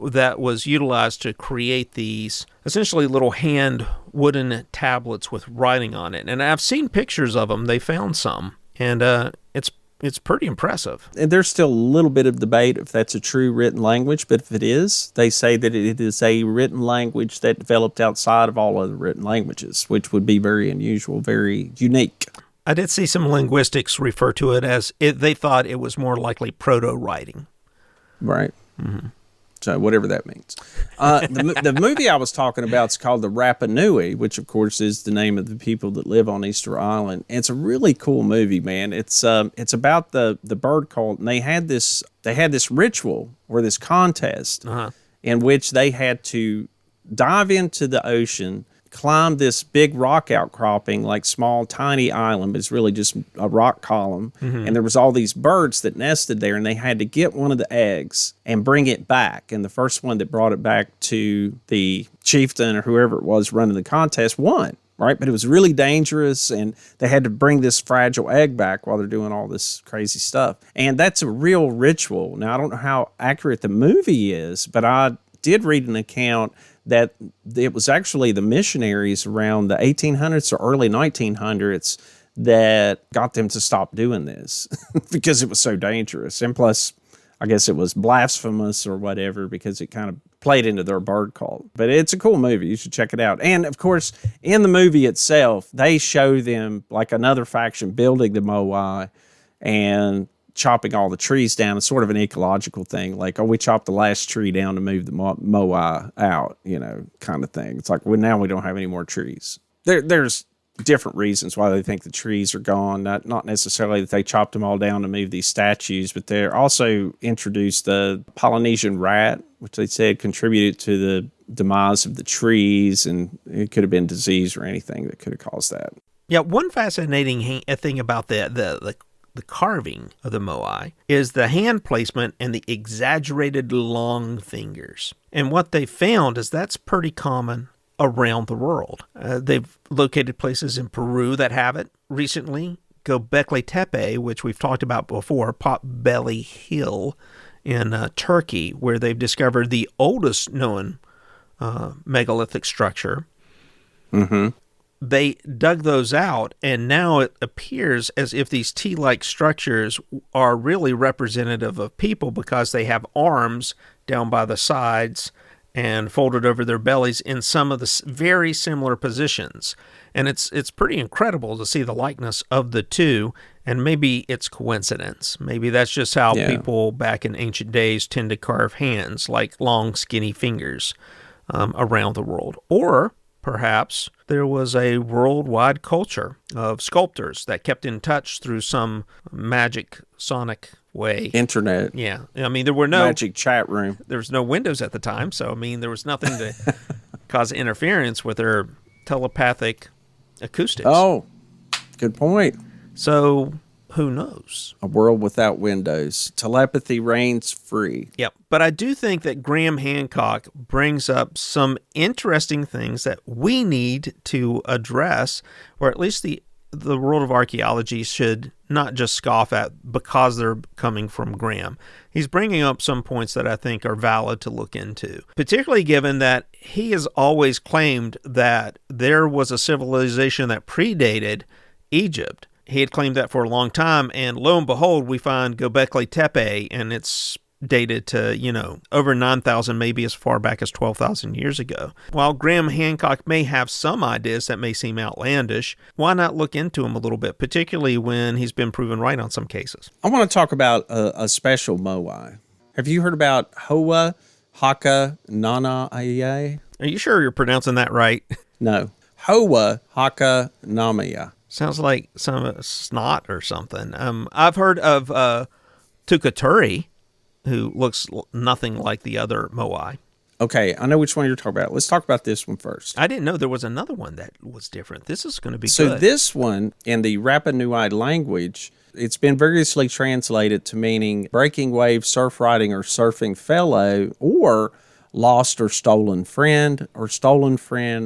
that was utilized to create these essentially little hand wooden tablets with writing on it. And I've seen pictures of them. They found some, and it's pretty impressive. And there's still a little bit of debate if that's a true written language, but if it is, they say that it is a written language that developed outside of all other written languages, which would be very unusual, very unique. I did see some linguistics refer to it as they thought it was more likely proto-writing. Right. Mm-hmm. So whatever that means. The movie I was talking about is called The Rapa Nui, which of course is the name of the people that live on Easter Island. And it's a really cool movie, man. It's about the bird cult, and they had this ritual or this contest in which they had to dive into the ocean, climb this big rock outcropping, like small, tiny island, but it's really just a rock column. Mm-hmm. And there was all these birds that nested there, and they had to get one of the eggs and bring it back. And the first one that brought it back to the chieftain or whoever it was running the contest won, right? But it was really dangerous, and they had to bring this fragile egg back while they're doing all this crazy stuff. And that's a real ritual. Now, I don't know how accurate the movie is, but I did read an account that it was actually the missionaries around the 1800s or early 1900s that got them to stop doing this because it was so dangerous. And plus, I guess it was blasphemous or whatever because it kind of played into their bird cult. But it's a cool movie. You should check it out. And, of course, in the movie itself, they show them, like another faction, building the Moai and chopping all the trees down. It's sort of an ecological thing, like, oh, we chopped the last tree down to move the Moai out, kind of thing. It's like, well, now we don't have any more trees. There's different reasons why they think the trees are gone, not necessarily that they chopped them all down to move these statues, but they're also introduced the Polynesian rat, which they said contributed to the demise of the trees, and it could have been disease or anything that could have caused that. Yeah, one fascinating thing about the carving of the Moai is the hand placement and the exaggerated long fingers. And what they found is that's pretty common around the world. They've located places in Peru that have it. Recently, Göbekli Tepe, which we've talked about before, Potbelly Hill in Turkey, where they've discovered the oldest known megalithic structure. Mm-hmm. They dug those out, and now it appears as if these T-like structures are really representative of people because they have arms down by the sides and folded over their bellies in some of the very similar positions. And it's pretty incredible to see the likeness of the two, and maybe it's coincidence. Maybe that's just how people back in ancient days tend to carve hands, like long, skinny fingers around the world. Or perhaps there was a worldwide culture of sculptors that kept in touch through some magic sonic way. Internet. Yeah. I mean, there were no... Magic chat room. There was no windows at the time, so, I mean, there was nothing to cause interference with their telepathic acoustics. Oh, good point. So, who knows? A world without windows. Telepathy reigns free. Yep. But I do think that Graham Hancock brings up some interesting things that we need to address, or at least the world of archaeology should not just scoff at because they're coming from Graham. He's bringing up some points that I think are valid to look into, particularly given that he has always claimed that there was a civilization that predated Egypt. He had claimed that for a long time, and lo and behold, we find Göbekli Tepe, and it's dated to, over 9,000, maybe as far back as 12,000 years ago. While Graham Hancock may have some ideas that may seem outlandish, why not look into them a little bit, particularly when he's been proven right on some cases? I want to talk about a special Moai. Have you heard about Hoa Haka Nana'aya? Are you sure you're pronouncing that right? No. Hoa Haka Namaya. Sounds like some snot or something. I've heard of Tukaturi, who looks nothing like the other Moai. Okay, I know which one you're talking about. Let's talk about this one first. I didn't know there was another one that was different. This is going to be good. So this one, in the Rapa Nui language, it's been variously translated to meaning breaking wave, surf riding, or surfing fellow, or lost or stolen friend,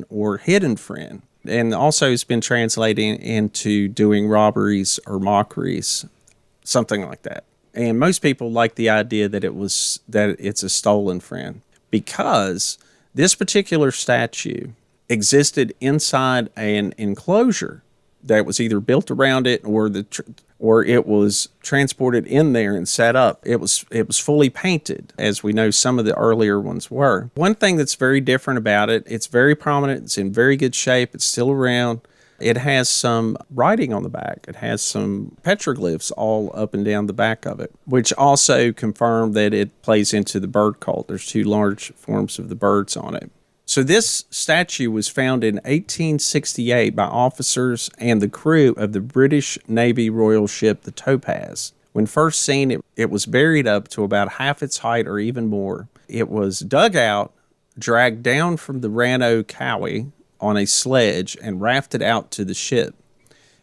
or hidden friend. And also it's been translated into doing robberies or mockeries, something like that. And most people like the idea that it's a stolen friend, because this particular statue existed inside an enclosure that was either built around it or it was transported in there and set up. It was fully painted, as we know some of the earlier ones were. One thing that's very different about it, it's very prominent, it's in very good shape, it's still around. It has some writing on the back. It has some petroglyphs all up and down the back of it, which also confirm that it plays into the bird cult. There's two large forms of the birds on it. So this statue was found in 1868 by officers and the crew of the British Navy Royal ship, the Topaz. When first seen, it was buried up to about half its height or even more. It was dug out, dragged down from the Rano Cowie on a sledge, and rafted out to the ship.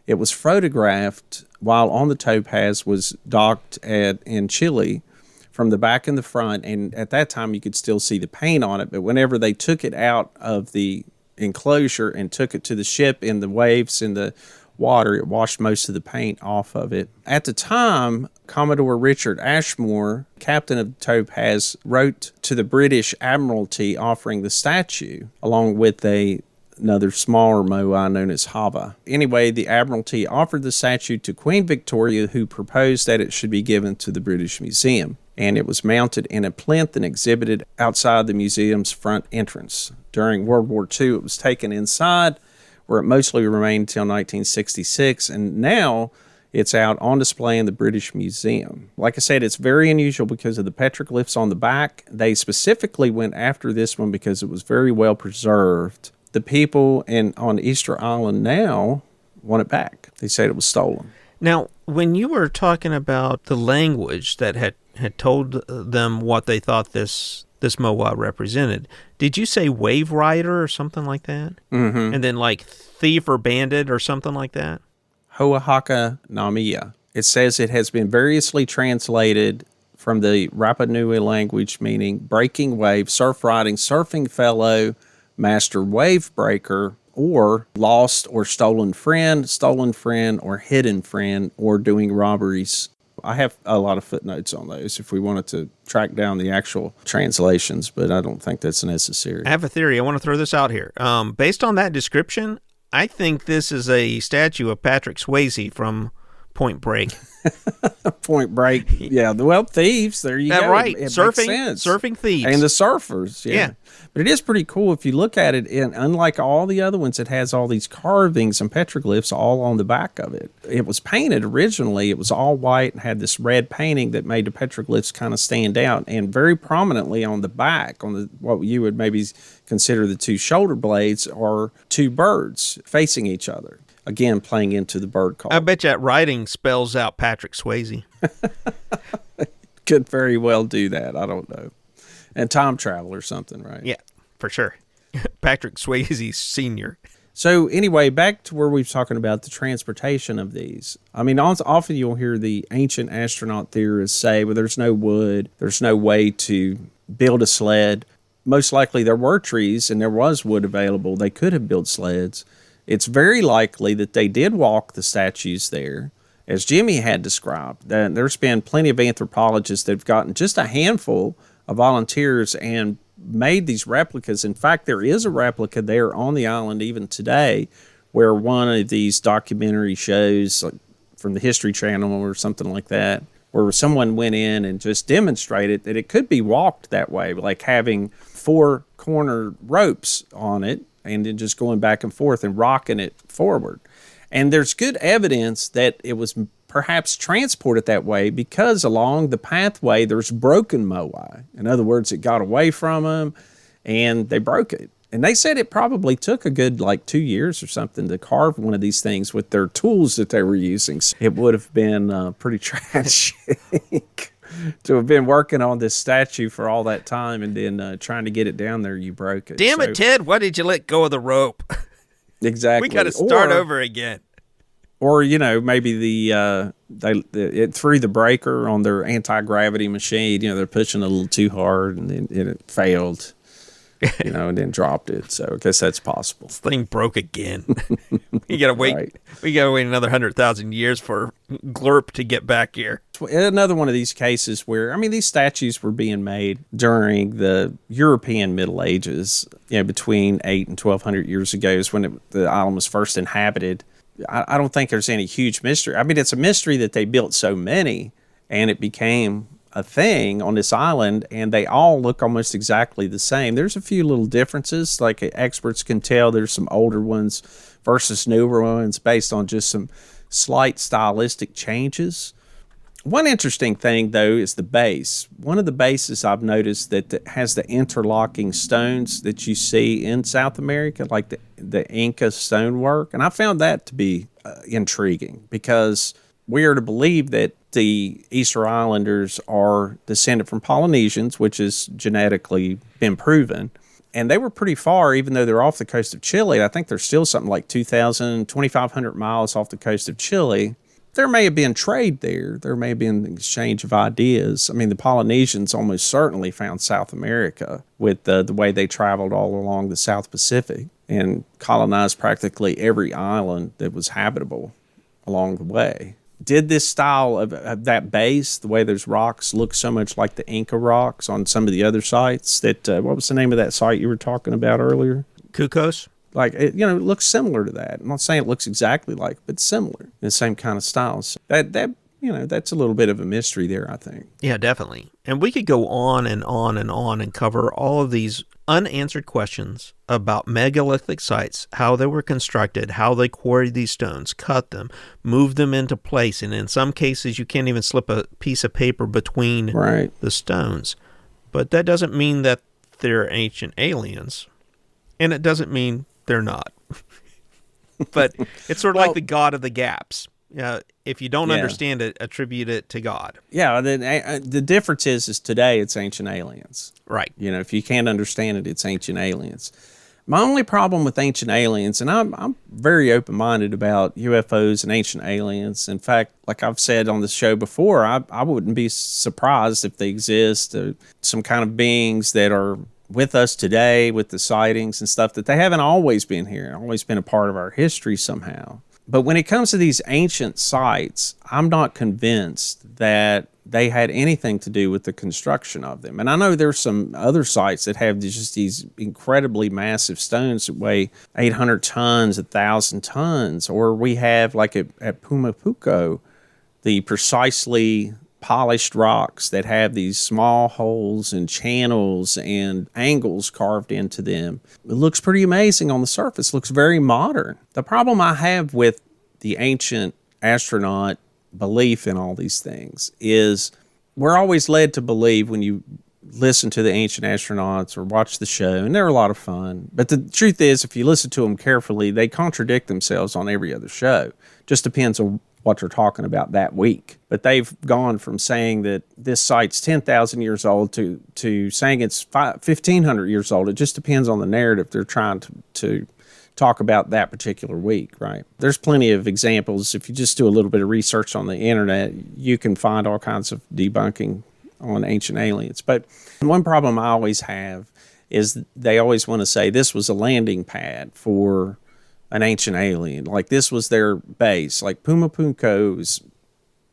It was photographed while on the Topaz was docked in Chile from the back and the front, and at that time you could still see the paint on it, but whenever they took it out of the enclosure and took it to the ship in the waves in the water, it washed most of the paint off of it. At the time, Commodore Richard Ashmore, captain of the Topaz, wrote to the British Admiralty offering the statue along with another smaller Moai known as Hava. Anyway, the Admiralty offered the statue to Queen Victoria, who proposed that it should be given to the British Museum. And it was mounted in a plinth and exhibited outside the museum's front entrance. During World War II, it was taken inside, where it mostly remained until 1966, and now it's out on display in the British Museum. Like I said, it's very unusual because of the petroglyphs on the back. They specifically went after this one because it was very well preserved. The people on Easter Island now want it back. They said it was stolen. Now, when you were talking about the language that had told them what they thought this Moai represented, did you say wave rider or something like that? Mm-hmm. And then like thief or bandit or something like that? Hoahaka Namia. It says it has been variously translated from the Rapa Nui language, meaning breaking wave, surf riding, surfing fellow, master wave breaker, or lost or stolen friend, or hidden friend, or doing robberies. I have a lot of footnotes on those if we wanted to track down the actual translations, but I don't think that's necessary. I have a theory. I want to throw this out here. Based on that description, I think this is a statue of Patrick Swayze from Point Break. Point Break. Yeah, well, thieves, there you go. Right. It Surfing thieves. And the surfers, yeah. But it is pretty cool if you look at it, and unlike all the other ones, it has all these carvings and petroglyphs all on the back of it. It was painted originally. It was all white and had this red painting that made the petroglyphs kind of stand out, and very prominently on the back, on what you would maybe consider the two shoulder blades, are two birds facing each other. Again, playing into the bird call. I bet you that writing spells out Patrick Swayze. Could very well do that. I don't know. And time travel or something, right? Yeah, for sure. Patrick Swayze Sr. So anyway, back to where we were talking about the transportation of these. I mean, often you'll hear the ancient astronaut theorists say, well, there's no wood, there's no way to build a sled. Most likely there were trees and there was wood available. They could have built sleds. It's very likely that they did walk the statues there, as Jimmy had described. There's been plenty of anthropologists that have gotten just a handful of volunteers and made these replicas. In fact, there is a replica there on the island even today, where one of these documentary shows, like from the History Channel or something like that, where someone went in and just demonstrated that it could be walked that way, like having 4 corner ropes on it and then just going back and forth and rocking it forward. And there's good evidence that it was perhaps transported that way because along the pathway there's broken moai. In other words, it got away from them and they broke it. And they said it probably took a good 2 years or something to carve one of these things with their tools that they were using. So it would have been pretty tragic to have been working on this statue for all that time and then trying to get it down there, you broke it. Damn it, Ted, why did you let go of the rope? Exactly. We got to start over again. Or, maybe it threw the breaker on their anti-gravity machine. They're pushing a little too hard and then it failed, and then dropped it. So I guess that's possible. This thing broke again. We got to wait. Right. We got to wait another 100,000 years for Glurp to get back here. Another one of these cases where, these statues were being made during the European Middle Ages, between 8 and 1,200 years ago is when the island was first inhabited. I don't think there's any huge mystery. It's a mystery that they built so many and it became a thing on this island and they all look almost exactly the same. There's a few little differences, like experts can tell there's some older ones versus newer ones based on just some slight stylistic changes. One interesting thing, though, is the base. One of the bases I've noticed that has the interlocking stones that you see in South America, like the Inca stonework. And I found that to be intriguing because we are to believe that the Easter Islanders are descended from Polynesians, which has genetically been proven. And they were pretty far, even though they're off the coast of Chile. I think they're still something like 2,500 miles off the coast of Chile. There may have been trade there. There may have been an exchange of ideas. The Polynesians almost certainly found South America with the way they traveled all along the South Pacific and colonized practically every island that was habitable along the way. Did this style of that base, the way those rocks look so much like the Inca rocks on some of the other sites that, what was the name of that site you were talking about earlier? Cucos? It looks similar to that. I'm not saying it looks exactly like, but similar, the same kind of styles. That's a little bit of a mystery there, I think. Yeah, definitely. And we could go on and on and on and cover all of these unanswered questions about megalithic sites, how they were constructed, how they quarried these stones, cut them, moved them into place, and in some cases you can't even slip a piece of paper between the stones. But that doesn't mean that they're ancient aliens, and it doesn't mean they're not. But it's sort of like the God of the gaps. If you don't understand it, attribute it to God. Yeah, the difference is today it's ancient aliens. Right. If you can't understand it, it's ancient aliens. My only problem with ancient aliens, and I'm very open-minded about UFOs and ancient aliens. In fact, like I've said on the show before, I wouldn't be surprised if they exist, some kind of beings that are with us today with the sightings and stuff, that they haven't always been here, always been a part of our history somehow. But when it comes to these ancient sites, I'm not convinced that they had anything to do with the construction of them. And I know there's some other sites that have just these incredibly massive stones that weigh 800 tons, 1,000 tons. Or we have, like at Pumapuco, the precisely polished rocks that have these small holes and channels and angles carved into them. It looks pretty amazing on the surface. Looks very modern. The problem I have with the ancient astronaut belief in all these things is we're always led to believe when you listen to the ancient astronauts or watch the show, and they're a lot of fun. But the truth is, if you listen to them carefully, they contradict themselves on every other show. Just depends on what they're talking about that week. But they've gone from saying that this site's 10,000 years old to saying it's 1,500 years old. It just depends on the narrative they're trying to talk about that particular week, right? There's plenty of examples. If you just do a little bit of research on the internet, you can find all kinds of debunking on ancient aliens. But one problem I always have is they always want to say this was a landing pad for an ancient alien. Like this was their base. Like Pumapunko is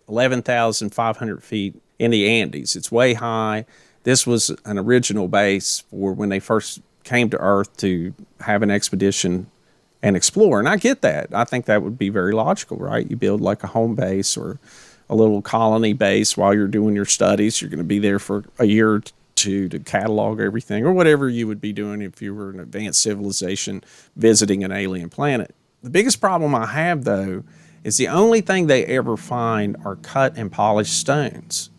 11,500 feet in the Andes. It's way high. This was an original base for when they first came to Earth to have an expedition and explore. And I get that. I think that would be very logical, right? You build like a home base or a little colony base while you're doing your studies. You're going to be there for a year or two to catalog everything or whatever you would be doing if you were an advanced civilization visiting an alien planet. The biggest problem I have, though, is the only thing they ever find are cut and polished stones.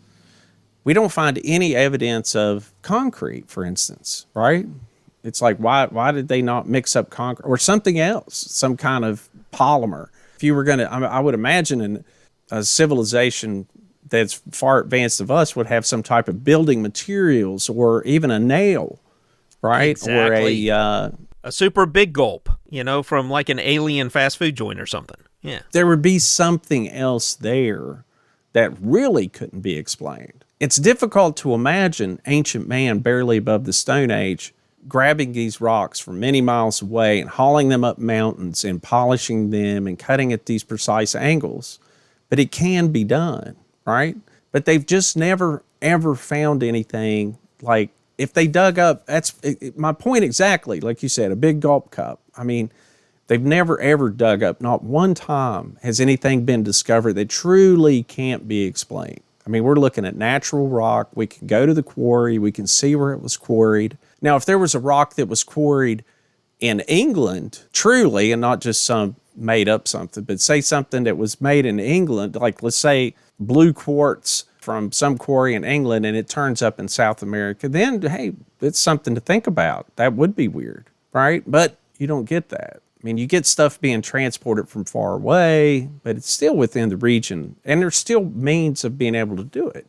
We don't find any evidence of concrete, for instance, right? It's like, why did they not mix up concrete or something else, some kind of polymer? If you were going to, I would imagine a civilization that's far advanced of us would have some type of building materials or even a nail, right? Exactly. Or a super big gulp, from like an alien fast food joint or something. Yeah. There would be something else there that really couldn't be explained. It's difficult to imagine ancient man barely above the Stone Age grabbing these rocks from many miles away and hauling them up mountains and polishing them and cutting at these precise angles. But it can be done, right? But they've just never, ever found anything like, if they dug up, my point exactly, like you said, a big gulp cup. I mean, they've never, ever dug up, not one time has anything been discovered that truly can't be explained. I mean, we're looking at natural rock. We can go to the quarry. We can see where it was quarried. Now, if there was a rock that was quarried in England, truly, and not just some made up something, but say something that was made in England, like let's say blue quartz from some quarry in England and it turns up in South America, then, hey, it's something to think about. That would be weird, right? But you don't get that. I mean, you get stuff being transported from far away, but it's still within the region, and there's still means of being able to do it.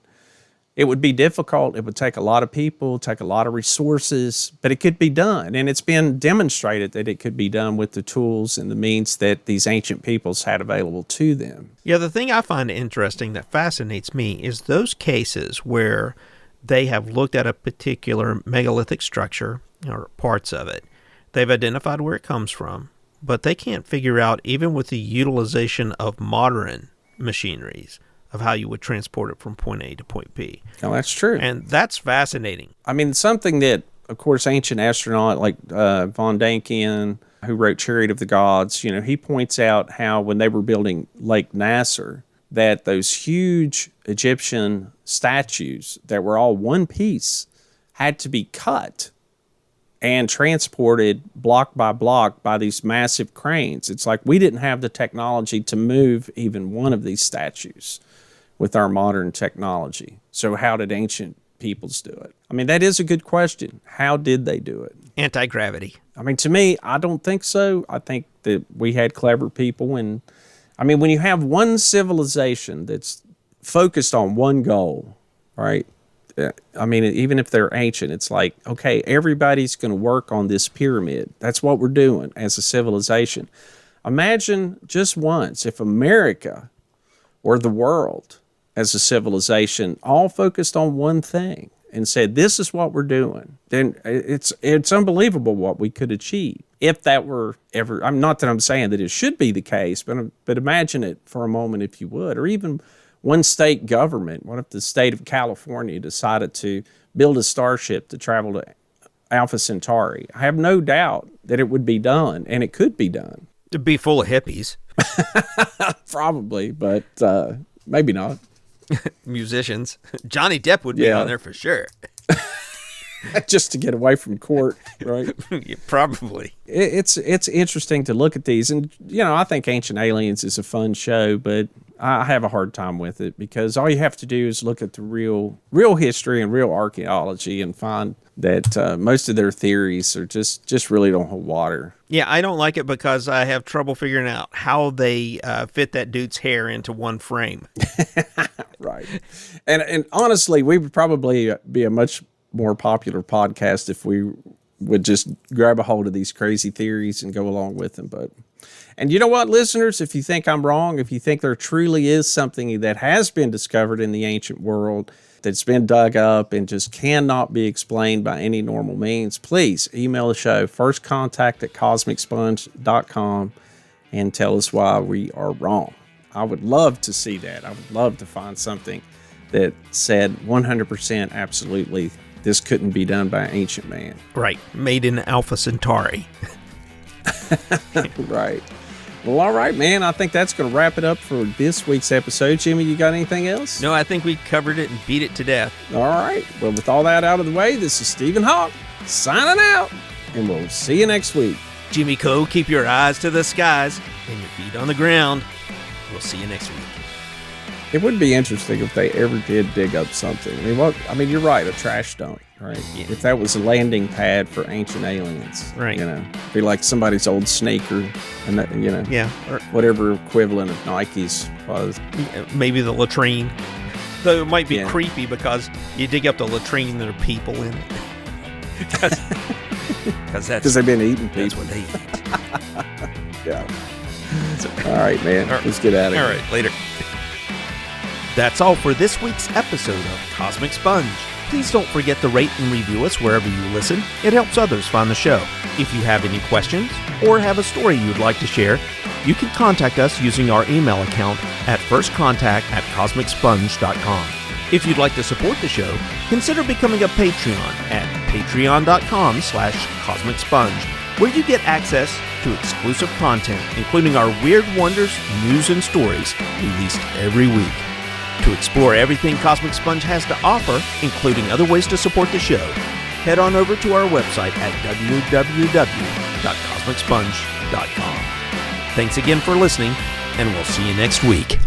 It would be difficult. It would take a lot of people, take a lot of resources, but it could be done. And it's been demonstrated that it could be done with the tools and the means that these ancient peoples had available to them. Yeah, the thing I find interesting that fascinates me is those cases where they have looked at a particular megalithic structure or parts of it. They've identified where it comes from, but they can't figure out, even with the utilization of modern machineries, of how you would transport it from point A to point B. Oh, that's true. And that's fascinating. I mean, something that, of course, ancient astronaut like von Däniken, who wrote Chariot of the Gods, he points out how when they were building Lake Nasser, that those huge Egyptian statues that were all one piece had to be cut and transported block by block by these massive cranes. It's like we didn't have the technology to move even one of these statues with our modern technology. So how did ancient peoples do it? I mean, that is a good question. How did they do it? Anti-gravity. I mean, to me, I don't think so. I think that we had clever people. And I mean, when you have one civilization that's focused on one goal, right? I mean, even if they're ancient, it's like, okay, everybody's going to work on this pyramid. That's what we're doing as a civilization. Imagine just once if America or the world as a civilization all focused on one thing and said, this is what we're doing. Then it's unbelievable what we could achieve if that were ever. I'm not that I'm saying that it should be the case, but imagine it for a moment if you would, or even one state government. What if the state of California decided to build a starship to travel to Alpha Centauri? I have no doubt that it would be done, and it could be done. It'd be full of hippies. Probably, but maybe not. Musicians. Johnny Depp would be on there for sure. Just to get away from court, right? Yeah, probably. It's interesting to look at these, and I think Ancient Aliens is a fun show, but I have a hard time with it because all you have to do is look at the real history and real archaeology and find that most of their theories are just really don't hold water. Yeah, I don't like it because I have trouble figuring out how they fit that dude's hair into one frame. Right. And honestly, we would probably be a much more popular podcast if we would just grab a hold of these crazy theories and go along with them. And you know what, listeners, if you think I'm wrong, if you think there truly is something that has been discovered in the ancient world that's been dug up and just cannot be explained by any normal means, please email the show, firstcontact@cosmicsponge.com, and tell us why we are wrong. I would love to see that. I would love to find something that said 100% absolutely this couldn't be done by an ancient man. Right. Made in Alpha Centauri. Right. Well, all right, man. I think that's going to wrap it up for this week's episode. Jimmy, you got anything else? No, I think we covered it and beat it to death. All right. Well, with all that out of the way, this is Stephen Hawk signing out, and we'll see you next week. Jimmy Coe, keep your eyes to the skies and your feet on the ground. We'll see you next week. It would be interesting if they ever did dig up something. I mean, you're right, a trash dump, right? Yeah. If that was a landing pad for ancient aliens, right? Be like somebody's old sneaker, and that, yeah, or whatever equivalent of Nike's was. Maybe the latrine, though it might be creepy because you dig up the latrine and there are people in it. Because they've been eating people. That's what they eat. Yeah. All right, man. All right. Let's get out of here. All right, later. That's all for this week's episode of Cosmic Sponge. Please don't forget to rate and review us wherever you listen. It helps others find the show. If you have any questions or have a story you'd like to share, you can contact us using our email account at firstcontact@cosmicsponge.com. If you'd like to support the show, consider becoming a Patreon at patreon.com/cosmicsponge, where you get access to exclusive content, including our Weird Wonders, news, and stories released every week. To explore everything Cosmic Sponge has to offer, including other ways to support the show, head on over to our website at www.cosmicsponge.com. Thanks again for listening, and we'll see you next week.